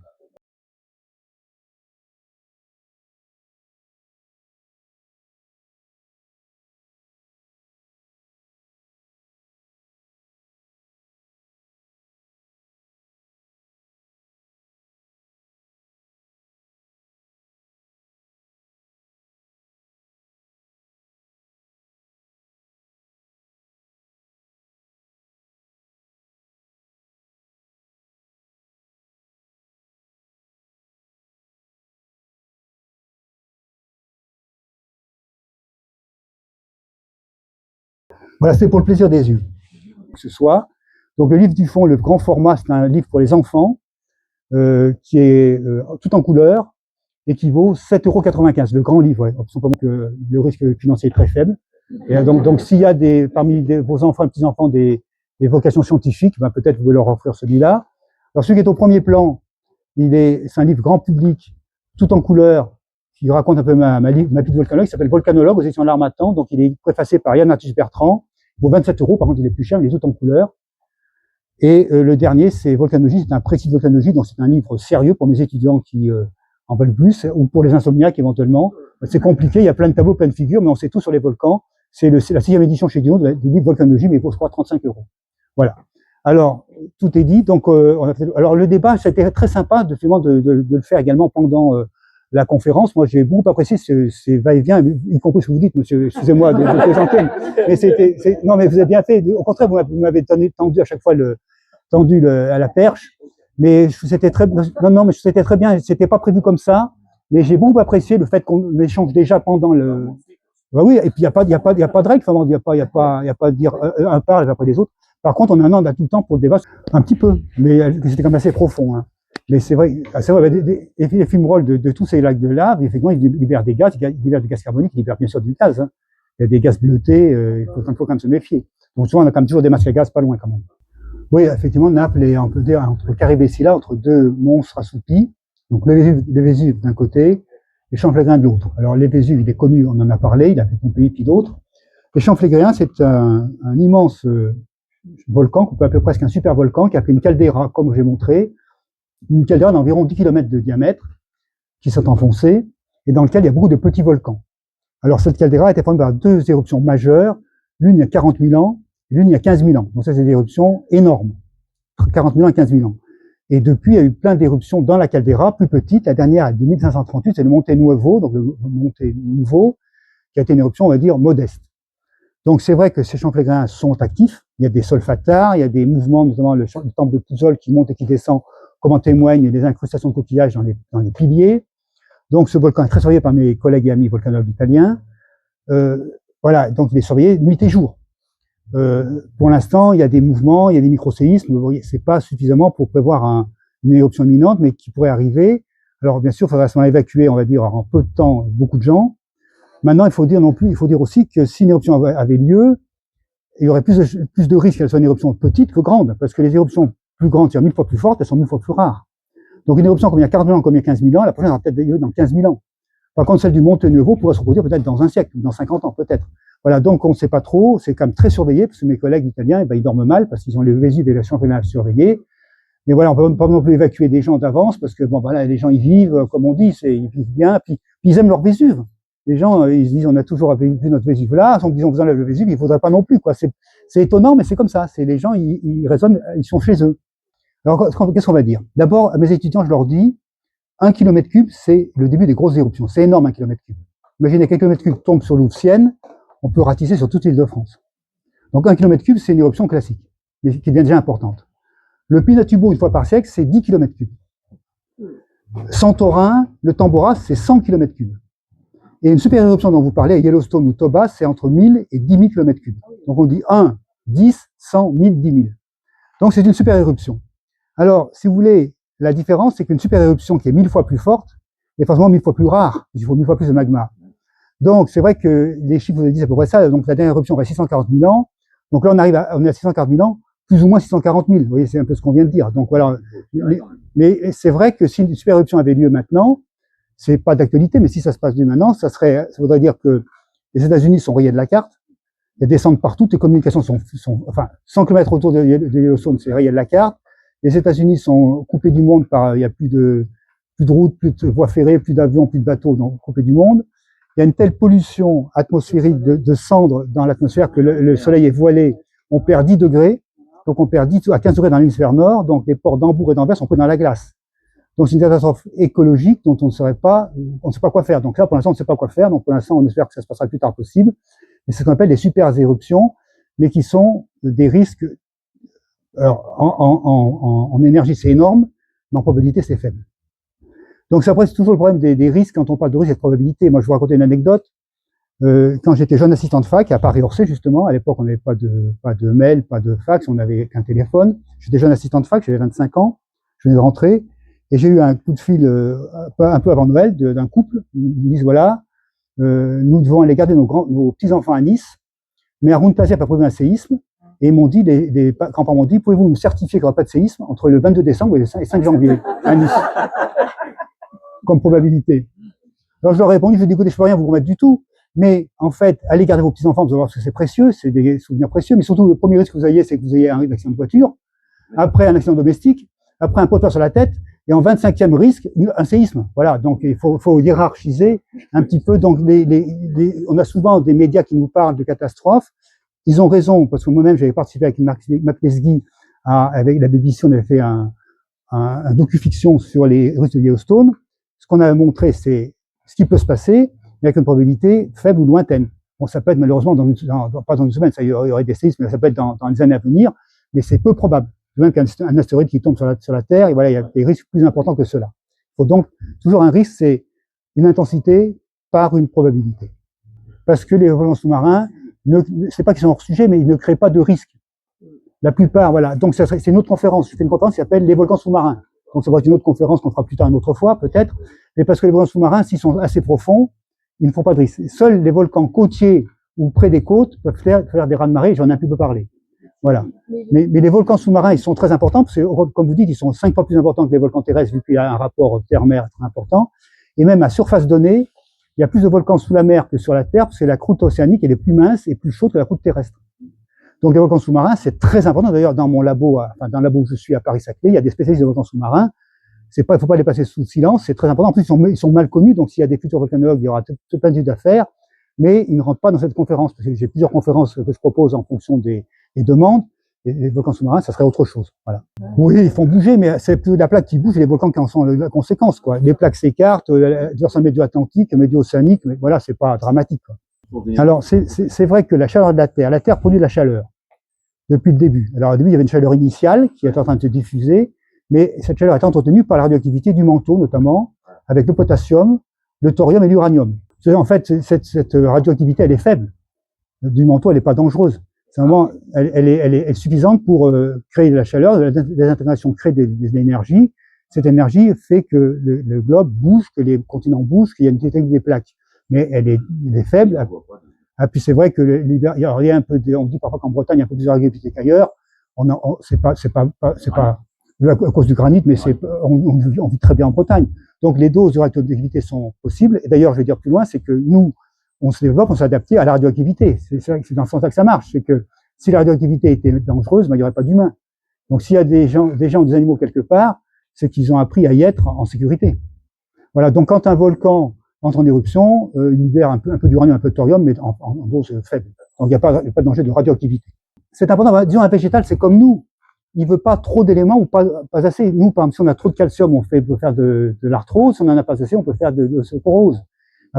Voilà, c'est pour le plaisir des yeux. Que ce soit. Donc le livre du fond, le grand format, c'est un livre pour les enfants qui est tout en couleur et qui vaut 7,95 €. Le grand livre, ouais. Simplement que le risque financier est très faible. Et donc s'il y a parmi vos enfants et petits-enfants des vocations scientifiques, ben peut-être vous pouvez leur offrir celui-là. Alors celui qui est au premier plan, c'est un livre grand public, tout en couleur, qui raconte un peu ma petite volcanologue, qui s'appelle Volcanologue aux éditions L'Harmattan. Donc il est préfacé par Yann Arthus-Bertrand. Il vaut 27 €, par contre il est plus cher, il est tout en couleur. Et le dernier, c'est Volcanologie, c'est un précis de volcanologie, donc c'est un livre sérieux pour mes étudiants qui en veulent plus, ou pour les insomniaques éventuellement. C'est compliqué, il y a plein de tableaux, plein de figures, mais on sait tout sur les volcans. C'est la 6e édition chez Guillaume du livre Volcanologie, mais il vaut, je crois, 35 €. Voilà. Alors, tout est dit. Donc, alors le débat, c'était très sympa de le faire également pendant la conférence. Moi, j'ai beaucoup apprécié ces va-et-vient, y compris ce que vous dites, monsieur, excusez-moi de plaisanter, mais non, mais vous avez bien fait. Au contraire, vous m'avez tendu à chaque fois à la perche. Mais c'était très bien. C'était pas prévu comme ça. Mais j'ai beaucoup apprécié le fait qu'on échange déjà pendant le. Bah oui, et puis il y a pas de règle. Enfin, il y a pas de dire un parle après les autres. Par contre, on a tout le temps pour le débat, un petit peu, mais c'était quand même assez profond. Hein. Mais c'est vrai, les fumerolles de tous ces lacs de lave, effectivement, ils libèrent des gaz, ils libèrent du gaz carbonique, ils libèrent bien sûr du gaz. Hein. Il y a des gaz bleutés, il faut quand même se méfier. Donc souvent, on a quand même toujours des masques à gaz pas loin quand même. Oui, effectivement, Naples est, on peut dire, entre Caribé-Silla, entre deux monstres assoupis. Donc le Vésuve d'un côté, et Champflégrin de l'autre. Alors le Vésuve, il est connu, on en a parlé, il a fait Pompéi puis d'autres. Et Champflégrin, c'est un immense volcan, qu'on peut appeler presque un super volcan, qui a fait une caldeira, comme j'ai montré, une caldeira d'environ 10 km de diamètre, qui s'est enfoncée, et dans lequel il y a beaucoup de petits volcans. Alors cette caldeira a été formée par deux éruptions majeures, l'une il y a 40 000 ans, l'une il y a 15 000 ans. Donc ça, c'est des éruptions énormes, 40 000 ans et 15 000 ans. Et depuis, il y a eu plein d'éruptions dans la caldeira, plus petites. La dernière, de 1538, c'est le Monte Nuovo, donc le Monte Nouveau, qui a été une éruption, on va dire, modeste. Donc c'est vrai que ces Champflégrins sont actifs. Il y a des solfatares, il y a des mouvements, notamment le temple de Pouzol qui monte et qui descend, comme en témoignent les incrustations de coquillages dans les piliers. Donc ce volcan est très surveillé par mes collègues et amis volcanologues italiens. Voilà, donc il est surveillé nuit et jour. Pour l'instant, il y a des mouvements, il y a des microséismes. Vous voyez, c'est pas suffisamment pour prévoir une éruption imminente, mais qui pourrait arriver. Alors bien sûr, il faudra seulement évacuer, on va dire, en peu de temps, beaucoup de gens. Maintenant, il faut dire aussi que si une éruption avait lieu, il y aurait plus de risques qu'elle soit une éruption petite que grande, parce que les éruptions plus grandes, c'est-à-dire 1000 fois plus fortes, elles sont 1000 fois plus rares. Donc une éruption comme il y a 40 000 ans, comme il y a 15 000 ans, la prochaine aura peut-être lieu dans 15 000 ans. Par contre, celle du Monte Nuovo pourrait se reproduire peut-être dans un siècle, dans 50 ans peut-être. Voilà, donc on ne sait pas trop, c'est quand même très surveillé, parce que mes collègues italiens, ils dorment mal, parce qu'ils ont les Vésuve et la Champflégrin surveillés. Mais voilà, on peut pas non plus évacuer des gens d'avance, parce que bon, voilà, les gens, ils vivent, comme on dit, ils vivent bien, puis ils aiment leur Vésuve. Les gens, ils se disent, on a toujours vu notre Vésuve là, donc disons, vous enlève le Vésuve, il faudrait pas non plus, quoi. C'est étonnant, mais c'est comme ça. C'est les gens, ils raisonnent, ils sont chez eux. Alors, qu'est-ce qu'on va dire? D'abord, à mes étudiants, je leur dis, 1 km3, c'est le début des grosses éruptions. C'est énorme, 1 km3. Imaginez qu'un kilomètre cube tombe sur l'Ouvcienne, on peut ratisser sur toute l'île de France. Donc 1 km3, c'est une éruption classique, mais qui devient déjà importante. Le Pinatubo, une fois par siècle, c'est 10 km3. Santorin, le Tambora, c'est 100 km3. Et une super éruption dont vous parlez, Yellowstone ou Toba, c'est entre 1000 et 10 000 km3. Donc on dit 1, 10, 100, 1000, 10 000. Donc c'est une super éruption. Alors, si vous voulez, la différence, c'est qu'une super éruption qui est 1000 fois plus forte est forcément 1000 fois plus rare. Il faut 1000 fois plus de magma. Donc c'est vrai que les chiffres vous avez dit à peu près ça. Donc la dernière éruption va à 640 000 ans. Donc là on est à 640 000 ans. plus ou moins 640 000. Vous voyez, c'est un peu ce qu'on vient de dire. Donc voilà. Mais c'est vrai que si une super éruption avait lieu maintenant, c'est pas d'actualité, mais si ça se passe maintenant, ça voudrait dire que les États-Unis sont rayés de la carte. Il y a des descentes partout, les communications sont enfin, 100 km autour de Yellowstone, c'est rayé de la carte. Les États-Unis sont coupés du monde il y a plus de routes, plus de voies ferrées, plus d'avions, plus de bateaux, donc coupés du monde. Il y a une telle pollution atmosphérique de cendres dans l'atmosphère que le soleil est voilé. On perd 10 degrés. Donc on perd 10 à 15 degrés dans l'hémisphère nord. Donc les ports d'Hambourg et d'Anvers sont pris dans la glace. Donc c'est une catastrophe écologique dont on ne sait pas quoi faire. Donc là, pour l'instant, on ne sait pas quoi faire. Donc pour l'instant, on espère que ça se passera le plus tard possible. Et c'est ce qu'on appelle des super éruptions, mais qui sont des risques. Alors, en énergie, c'est énorme, mais en probabilité, c'est faible. Donc, ça pose toujours le problème des risques quand on parle de risque et de probabilité. Moi, je vous raconter une anecdote. Quand j'étais jeune assistant de fac, à Paris-Orsay, justement, à l'époque, on n'avait pas de mail, pas de fax, on n'avait qu'un téléphone. J'étais jeune assistant de fac, j'avais 25 ans, je venais de rentrer, et j'ai eu un coup de fil un peu avant Noël d'un couple. Ils me disent, voilà, nous devons aller garder nos petits-enfants à Nice, mais à Roune-Plazière a prévu un séisme, et ils m'ont dit, les grands-parents m'ont dit, pouvez-vous nous certifier qu'il n'y aura pas de séisme entre le 22 décembre et le 5 janvier à Nice, comme probabilité. Alors je leur ai répondu, je dis, écoutez, je peux rien vous remettre du tout, mais en fait, allez garder vos petits-enfants, vous allez voir que c'est précieux, c'est des souvenirs précieux, mais surtout, le premier risque que vous ayez, c'est que vous ayez un accident de voiture, après un accident domestique, après un poteau sur la tête, et en 25e risque, un séisme. Voilà, donc il faut hiérarchiser un petit peu. Donc on a souvent des médias qui nous parlent de catastrophes. Ils ont raison, parce que moi-même, j'avais participé avec Marc Lesguy, avec la BBC, on avait fait un docu-fiction sur les risques de Yellowstone. Ce qu'on a montré, c'est ce qui peut se passer, mais avec une probabilité faible ou lointaine. Bon, ça peut être malheureusement pas dans une semaine, il y aurait des séismes, mais ça peut être dans les années à venir, mais c'est peu probable. Même qu'un astéroïde qui tombe sur la Terre, et voilà, il y a des risques plus importants que cela. Il faut donc toujours un risque, c'est une intensité par une probabilité. Parce que les volcans sous-marins, c'est pas qu'ils sont hors sujet, mais ils ne créent pas de risque. La plupart, voilà. Donc c'est une autre conférence. Je fais une conférence qui s'appelle les volcans sous-marins. Donc ça va être une autre conférence qu'on fera plus tard une autre fois, peut-être. Mais parce que les volcans sous-marins, s'ils sont assez profonds, ils ne font pas de risque. Seuls les volcans côtiers ou près des côtes peuvent faire des raz-de-marée. J'en ai un peu parlé. Voilà. Mais les volcans sous-marins, ils sont très importants, parce que, comme vous dites, ils sont 5 fois plus importants que les volcans terrestres, vu qu'il y a un rapport terre-mer très important. Et même à surface donnée, il y a plus de volcans sous la mer que sur la Terre, parce que la croûte océanique, elle est plus mince et plus chaude que la croûte terrestre. Donc les volcans sous-marins, c'est très important. D'ailleurs, dans mon labo, dans le labo où je suis à Paris-Saclay, il y a des spécialistes de volcans sous-marins. Il ne faut pas les passer sous silence, c'est très important. En plus, ils sont mal connus, donc s'il y a des futurs volcanologues, il y aura plein d'études à faire, mais ils ne rentrent pas dans cette conférence, parce que j'ai plusieurs conférences que je propose en fonction des demandes. Et les volcans sous-marins, ça serait autre chose. Voilà. Oui, ils font bouger, mais c'est plus la plaque qui bouge et les volcans qui en sont la conséquence, quoi. Les plaques s'écartent, sur le médio atlantique, le médio océanique, mais voilà, c'est pas dramatique, quoi. Alors, c'est vrai que la chaleur de la Terre produit de la chaleur depuis le début. Alors, au début, il y avait une chaleur initiale qui est en train de se diffuser, mais cette chaleur est entretenue par la radioactivité du manteau, notamment, avec le potassium, le thorium et l'uranium. En fait, cette radioactivité, elle est faible. Du manteau, elle n'est pas dangereuse. C'est vraiment, elle est suffisante pour créer de la chaleur, la désintégration crée de l'énergie. Cette énergie fait que le globe bouge, que les continents bougent, qu'il y a une technique des plaques. Mais elle est faible. Ah, puis c'est vrai que il y a un peu on dit parfois qu'en Bretagne, il y a un peu plus de radioactivité qu'ailleurs. C'est pas à cause du granit, mais on vit très bien en Bretagne. Donc les doses de radioactivité sont possibles. Et d'ailleurs, je vais dire plus loin, c'est que nous, on se développe, on s'est adapté à la radioactivité. C'est dans ce sens-là que ça marche. C'est que si la radioactivité était dangereuse, ben, il n'y aurait pas d'humains. Donc s'il y a des gens, des animaux quelque part, c'est qu'ils ont appris à y être en sécurité. Voilà. Donc quand un volcan entre en éruption, il libère un peu d'uranium, un peu de thorium, mais en dose faible. Donc il n'y a pas de danger de radioactivité. C'est important. Disons, un végétal, c'est comme nous. Il veut pas trop d'éléments ou pas assez. Nous, par exemple, si on a trop de calcium, on peut faire de l'arthrose. Si on en a pas assez, on peut faire de l'ostéoporose.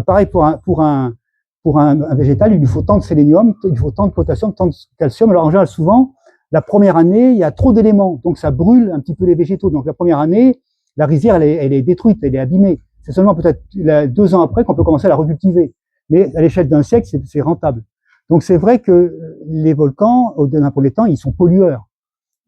Pareil pour un végétal, il lui faut tant de sélénium, il faut tant de potassium, tant de calcium. Alors en général, souvent, la première année, il y a trop d'éléments, donc ça brûle un petit peu les végétaux. Donc la première année, la rizière, elle est détruite, elle est abîmée. C'est seulement peut-être 2 ans après qu'on peut commencer à la recultiver. Mais à l'échelle d'un siècle, c'est rentable. Donc c'est vrai que les volcans, dans un premier temps, ils sont pollueurs.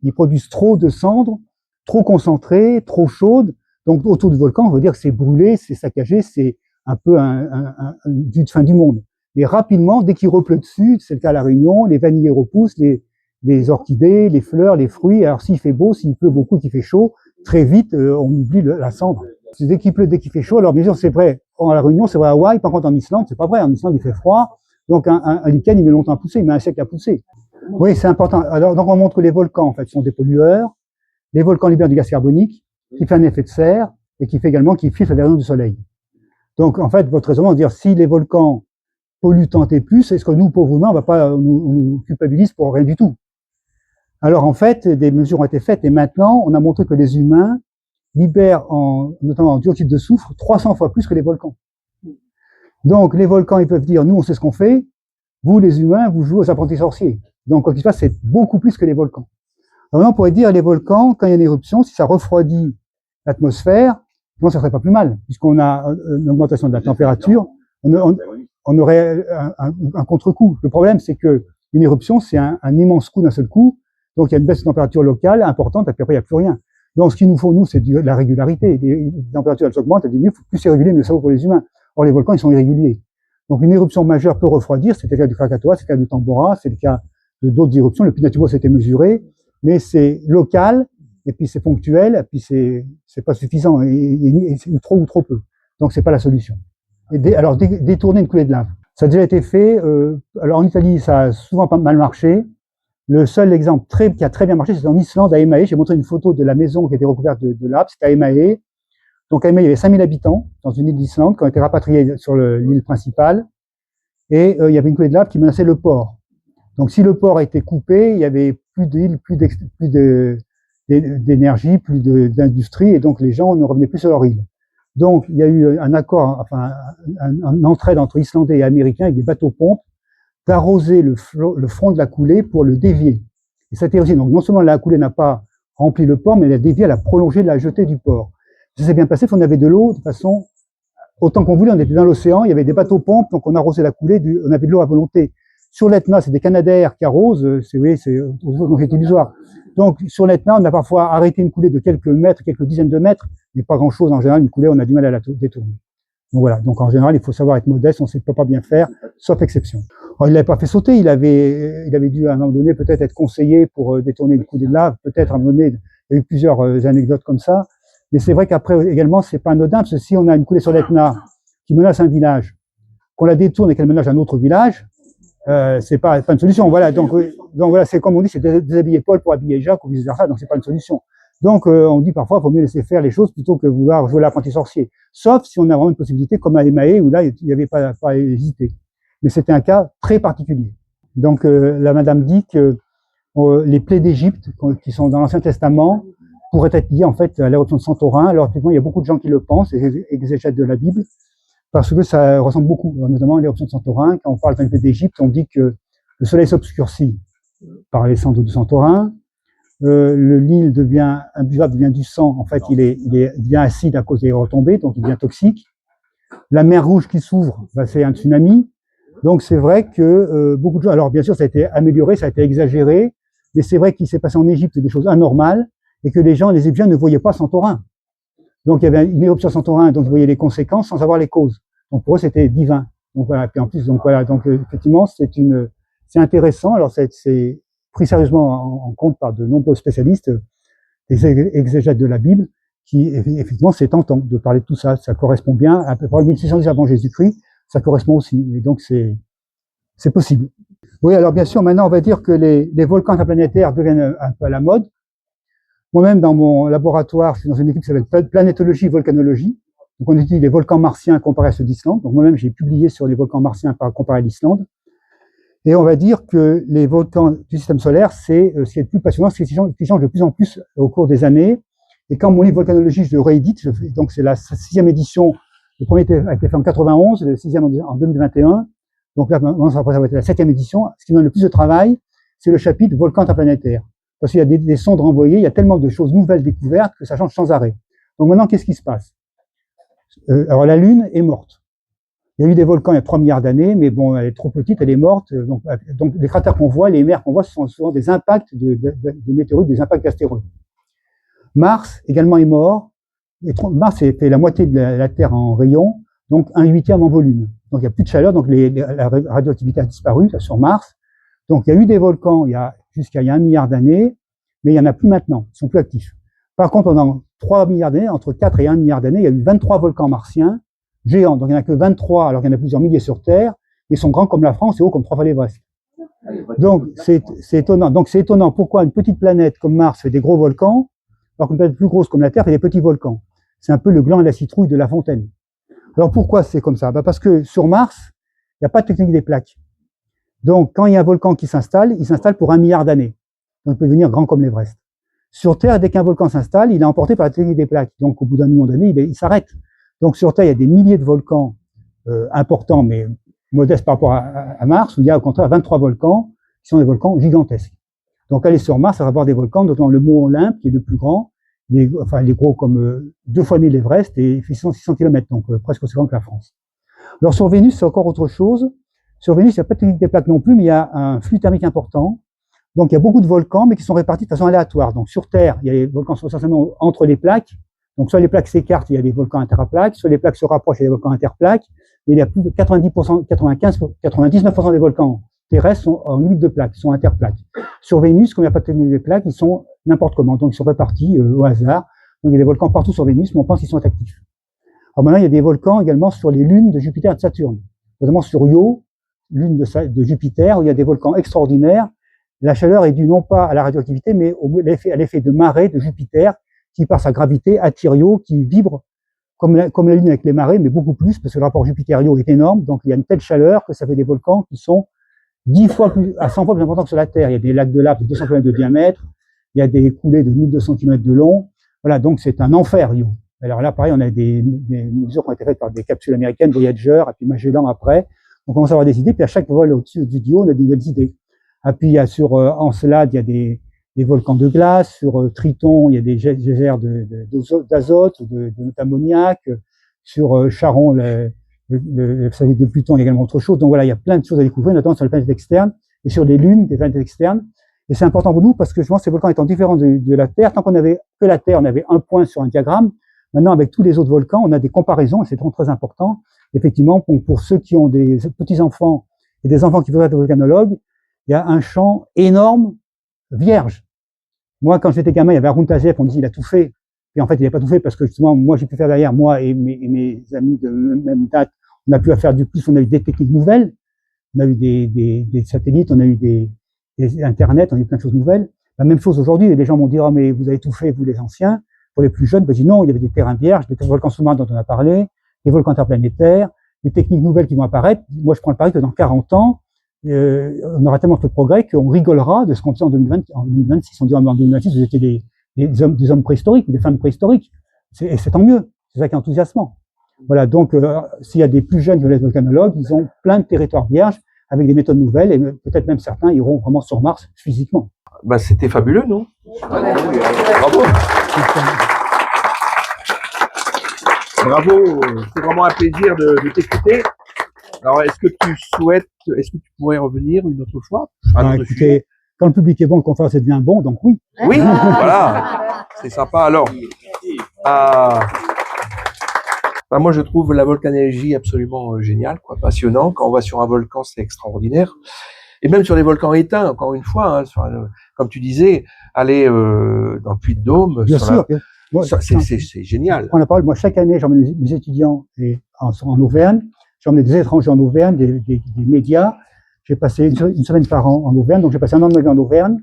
Ils produisent trop de cendres, trop concentrées, trop chaudes. Donc autour du volcan, on veut dire que c'est brûlé, c'est saccagé, c'est un peu une fin du monde. Mais rapidement, dès qu'il repleut dessus, c'est le cas à La Réunion, les vanillés repoussent, les les orchidées, les fleurs, les fruits. Alors s'il fait beau, s'il pleut beaucoup, qu'il fait chaud, très vite, on oublie la cendre. Dès qu'il pleut, dès qu'il fait chaud, alors bien sûr c'est vrai, à la Réunion c'est vrai à Hawaï, par contre en Islande c'est pas vrai, en Islande il fait froid, donc un lichen il met longtemps à pousser, il met un siècle à pousser. Oui, c'est important. Alors donc on montre que les volcans en fait sont des pollueurs, les volcans libèrent du gaz carbonique, qui fait un effet de serre, et qui fait également qui filtre les rayons du soleil. Donc en fait votre raisonnement de dire si les volcans polluent tant et plus, est-ce que nous pauvres humains on va pas nous culpabiliser pour rien du tout? Alors en fait, des mesures ont été faites et maintenant, on a montré que les humains libèrent, notamment en dioxyde de soufre, 300 fois plus que les volcans. Donc les volcans, ils peuvent dire, nous on sait ce qu'on fait, vous les humains, vous jouez aux apprentis sorciers. Donc quoi qu'il se passe, c'est beaucoup plus que les volcans. Alors on pourrait dire, les volcans, quand il y a une éruption, si ça refroidit l'atmosphère, bon, ça serait pas plus mal, puisqu'on a une augmentation de la température, on aurait un contre-coup. Le problème, c'est que une éruption, c'est un immense coup d'un seul coup. Donc, il y a une baisse de température locale importante, et puis après, il n'y a plus rien. Donc, ce qu'il nous faut, nous, c'est de la régularité. Les températures, elles augmentent, elles diminuent. Plus c'est régulier, mieux ça vaut pour les humains. Or, les volcans, ils sont irréguliers. Donc, une éruption majeure peut refroidir. C'était le cas du Krakatoa, c'est le cas du Tambora, c'est le cas de d'autres éruptions. Le Pinatubo, c'était mesuré. Mais c'est local, et puis c'est ponctuel, et puis c'est pas suffisant, et c'est trop ou trop peu. Donc, c'est pas la solution. Alors, détourner une coulée de lave. Ça a déjà été fait. Alors, en Italie, ça a souvent pas mal marché. Le seul exemple qui a très bien marché, c'est en Islande, à Emae. J'ai montré une photo de la maison qui était recouverte de lave. C'était à Emae. Donc, à Emae, il y avait 5000 habitants dans une île d'Islande qui ont été rapatriés sur l'île principale. Et il y avait une coulée de lave qui menaçait le port. Donc, si le port était coupé, il y avait plus d'îles, plus d'énergie, plus d'industrie, et donc les gens ne revenaient plus sur leur île. Donc, il y a eu un accord, enfin, une entraide entre Islandais et Américains avec des bateaux-pompes d'arroser le front de la coulée pour le dévier. Et ça a été réussi. Donc, non seulement la coulée n'a pas rempli le port, mais elle a dévié, elle a prolongé la jetée du port. Ça s'est bien passé, on avait de l'eau de façon, autant qu'on voulait, on était dans l'océan, il y avait des bateaux-pompes, donc on arrosait la coulée, on avait de l'eau à volonté. Sur l'Etna, c'est des canadaires qui arrosent, oui, c'est illusoire. Donc, sur l'Etna, on a parfois arrêté une coulée de quelques mètres, quelques dizaines de mètres, mais pas grand-chose. En général, une coulée, on a du mal à la détourner. Donc voilà. Donc en général, il faut savoir être modeste. On ne peut pas bien faire, sauf exception. Alors, il l'avait pas fait sauter. Il avait dû à un moment donné peut-être être conseillé pour détourner une coulée de lave. Peut-être à un moment donné, il y a eu plusieurs anecdotes comme ça. Mais c'est vrai qu'après également, c'est pas anodin, parce que si on a une coulée sur l'Etna qui menace un village, qu'on la détourne et qu'elle menace un autre village, c'est pas une solution. Voilà. Donc voilà, c'est comme on dit, c'est déshabiller Paul pour habiller Jacques ou vice versa. Donc c'est pas une solution. Donc on dit parfois, il vaut mieux laisser faire les choses plutôt que vouloir jouer l'apprenti sorcier. Sauf si on a vraiment une possibilité, comme à Emae, où là il n'y avait pas à hésiter. Mais c'était un cas très particulier. Donc la Madame dit que les plaies d'Égypte, qui sont dans l'Ancien Testament, pourraient être liées en fait à l'éruption de Santorin. Alors effectivement, il y a beaucoup de gens qui le pensent, et exégètes de la Bible, parce que ça ressemble beaucoup, notamment à l'éruption de Santorin. Quand on parle d'un plaies d'Égypte, on dit que le soleil s'obscurcit par les cendres de Santorin. L'île devient imbuvable, devient du sang. En fait, il devient acide à cause des retombées, donc il devient toxique. La mer Rouge qui s'ouvre, c'est un tsunami. Donc c'est vrai que beaucoup de gens. Alors bien sûr, ça a été amélioré, ça a été exagéré, mais c'est vrai qu'il s'est passé en Égypte des choses anormales et que les Égyptiens ne voyaient pas Santorin. Donc il y avait une éruption Santorin, donc ils voyaient les conséquences sans savoir les causes. Donc pour eux, c'était divin. Donc voilà. Puis en plus, donc voilà. Donc effectivement, c'est intéressant. Alors c'est pris sérieusement en compte par de nombreux spécialistes, des exégètes de la Bible, qui effectivement c'est tentant de parler de tout ça. Ça correspond bien à peu près 1610 avant Jésus-Christ. Ça correspond aussi. Et donc c'est possible. Oui, alors bien sûr, maintenant on va dire que les volcans interplanétaires deviennent un peu à la mode. Moi-même, dans mon laboratoire, je suis dans une équipe qui s'appelle planétologie, volcanologie. Donc on étudie les volcans martiens comparés à ceux d'Islande. Donc moi-même, j'ai publié sur les volcans martiens comparés à l'Islande. Et on va dire que les volcans du système solaire, c'est ce qui est le plus passionnant, c'est ce qui change de plus en plus au cours des années. Et quand mon livre Volcanologie, je le réédite, donc c'est la 6e édition, le premier a été fait en 91, le 6e en 2021. Donc là, maintenant, ça va être la 7e édition. Ce qui me donne le plus de travail, c'est le chapitre volcans interplanétaires. Parce qu'il y a des sondes renvoyées, il y a tellement de choses nouvelles découvertes que ça change sans arrêt. Donc maintenant, qu'est-ce qui se passe? Alors la Lune est morte. Il y a eu des volcans il y a 3 milliards d'années, mais bon, elle est trop petite, elle est morte. Donc les cratères qu'on voit, les mers qu'on voit, ce sont souvent des impacts de météorites, des impacts d'astéroïdes. Mars également est mort. Mars fait la moitié de la Terre en rayon, donc 1/8 en volume. Donc il n'y a plus de chaleur, donc la radioactivité a disparu là, sur Mars. Donc il y a eu des volcans il y a jusqu'à il y a 1 milliard d'années, mais il n'y en a plus maintenant, ils sont plus actifs. Par contre, pendant 3 milliards d'années, entre 4 et 1 milliard d'années, il y a eu 23 volcans martiens géants. Donc il n'y en a que 23, alors qu'il y en a plusieurs milliers sur Terre. Ils sont grands comme la France et hauts comme 3 fois l'Everest. Donc c'est étonnant. Donc c'est étonnant pourquoi une petite planète comme Mars fait des gros volcans, alors qu'une planète plus grosse comme la Terre fait des petits volcans. C'est un peu le gland et la citrouille de La Fontaine. Alors pourquoi c'est comme ça? Parce que sur Mars, il n'y a pas de technique des plaques. Donc quand il y a un volcan qui s'installe, il s'installe pour 1 milliard d'années. Donc il peut devenir grand comme l'Everest. Sur Terre, dès qu'un volcan s'installe, il est emporté par la technique des plaques. Donc au bout d'1 million d'années, il s'arrête. Donc sur Terre, il y a des milliers de volcans importants, mais modestes par rapport à Mars, où il y a au contraire 23 volcans qui sont des volcans gigantesques. Donc aller sur Mars, ça va voir des volcans, notamment le mont Olympe, qui est le plus grand, les gros comme 2 fois 1000 l'Everest, et il fait 600 km, donc presque aussi grand que la France. Alors sur Vénus, c'est encore autre chose. Sur Vénus, il n'y a pas de technique des plaques non plus, mais il y a un flux thermique important. Donc il y a beaucoup de volcans, mais qui sont répartis de façon aléatoire. Donc sur Terre, il y a les volcans sont essentiellement entre les plaques. Donc soit les plaques s'écartent, il y a des volcans interplaques, soit les plaques se rapprochent, il y a des volcans interplaques. Et il y a plus de 90%, 99% des volcans terrestres sont en limite de plaques, sont interplaques. Sur Vénus, comme il n'y a pas de technique des plaques, ils sont n'importe comment. Donc ils sont répartis au hasard. Donc il y a des volcans partout sur Vénus, mais on pense qu'ils sont actifs. Alors maintenant, il y a des volcans également sur les lunes de Jupiter et de Saturne. Notamment sur Io, lune de Jupiter, où il y a des volcans extraordinaires. La chaleur est due non pas à la radioactivité, mais à l'effet de marée de Jupiter, qui par sa gravité attire Io, qui vibre comme la Lune avec les marées, mais beaucoup plus, parce que le rapport Jupiter-Io est énorme, donc il y a une telle chaleur que ça fait des volcans qui sont 10 fois plus, à 100 fois plus importants que sur la Terre. Il y a des lacs de lave de 200 km de diamètre, il y a des coulées de 1200 km de long. Voilà, donc c'est un enfer, Io. Alors là, pareil, on a des mesures qui ont été faites par des capsules américaines, Voyager, et puis Magellan après. On commence à avoir des idées, puis à chaque vol au-dessus du Io, on a des nouvelles idées. Et puis il y a sur Encelade, il y a des volcans de glace. Sur Triton, il y a des geysers d'azote, d'ammoniac. Sur Charon, le satellite de Pluton, il y a également autre chose. Donc voilà, il y a plein de choses à découvrir, notamment sur les planètes externes et sur les lunes des planètes externes. Et c'est important pour nous parce que je pense que ces volcans étant différents de la Terre, tant qu'on avait que la Terre, on avait un point sur un diagramme. Maintenant, avec tous les autres volcans, on a des comparaisons et c'est très important. Effectivement, pour ceux qui ont des petits-enfants et des enfants qui voudraient être volcanologues, il y a un champ énorme, vierge. Moi, quand j'étais gamin, il y avait Arun Tazev, on disait il a tout fait. Et en fait, il n'a pas tout fait parce que justement, moi, j'ai pu faire derrière, moi et mes amis de même date, on a pu faire du plus, on a eu des techniques nouvelles, on a eu des satellites, on a eu des Internet, on a eu plein de choses nouvelles. La même chose aujourd'hui, les gens m'ont dit, oh, mais vous avez tout fait, vous les anciens. Pour les plus jeunes, ben, je dis non, il y avait des terrains vierges, des volcans sous-marins dont on a parlé, des volcans interplanétaires, des techniques nouvelles qui vont apparaître. Moi, je prends le pari que dans 40 ans, on aura tellement fait de progrès qu'on rigolera de ce qu'on faisait en 2026. On dit en 2026, vous étiez des hommes préhistoriques ou des femmes préhistoriques. Et c'est tant mieux. C'est ça qui est enthousiasmant. Voilà. Donc, s'il y a des plus jeunes qui veulent être volcanologues, ils ont plein de territoires vierges avec des méthodes nouvelles et peut-être même certains iront vraiment sur Mars physiquement. Bah, c'était fabuleux, non? Bravo. Bravo. C'est vraiment un plaisir de t'écouter. Alors, est-ce que tu pourrais revenir une autre fois? Écoutez, quand le public est bon, le conférence devient bon, donc oui. Oui, voilà. C'est sympa. Alors, moi, je trouve la volcanologie absolument géniale, quoi, passionnant. Quand on va sur un volcan, c'est extraordinaire. Et même sur les volcans éteints, encore une fois, hein, comme tu disais, aller dans le Puy-de-Dôme. Bien sûr. C'est génial. Je prends la parole. Moi, chaque année, j'emmène mes étudiants en Auvergne. J'emmène des étrangers en Auvergne, des médias. J'ai passé une semaine par an en Auvergne, donc j'ai passé 1 an de ma vie en Auvergne.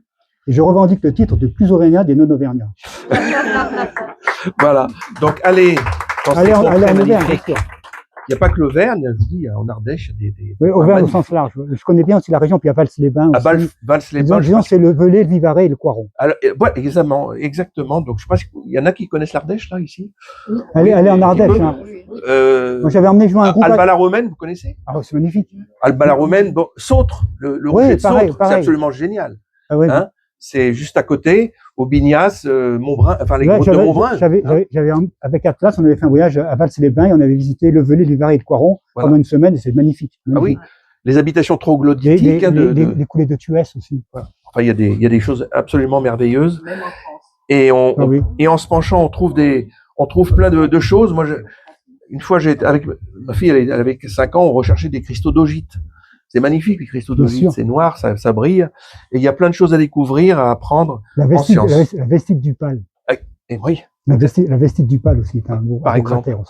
Et je revendique le titre de plus auvergnat des non-auvergnats. Voilà. Donc, allez en Auvergne, bien sûr. Il n'y a pas que l'Auvergne, je vous dis, en Ardèche, il y a des oui, Auvergne au sens large. Je connais bien aussi la région, puis à Vals-les-Bains. À Vals-les-Bains. Disons, c'est le Velay, le Vivarais et le Coiron. Alors, ouais, exactement. Donc, je sais pas s'il y en a qui connaissent l'Ardèche, là, ici. Allez en Ardèche. Hein. Moi, j'avais emmené jouer un groupe. Alba-la-Romaine, vous connaissez? Ah, c'est magnifique. Alba-la-Romaine, bon, Sautre, le rocher de Sautre, c'est absolument génial. Ah, ouais, hein? C'est juste à côté, Aubignas, Montbrun, enfin les grottes de Montbrun. J'avais avec Atlas, on avait fait un voyage à Vals-les-Bains et on avait visité le Velay, le Vivarais et le Coiron pendant une semaine et c'est magnifique. Ah oui, les habitations troglodytiques. Les coulées de Thuès aussi. Voilà. Enfin, il y a des choses absolument merveilleuses. Même en France. Et et en se penchant, on trouve plein de choses. Moi, une fois, avec ma fille, elle avait 5 ans, on recherchait des cristaux d'ogite. C'est magnifique, les cristaux Bien d'ovide, sûr. c'est noir, ça brille. Et il y a plein de choses à découvrir, à apprendre. La science. vestite du Pal. Et oui, La vestite du Pal aussi est un beau Par exemple. cratère aussi.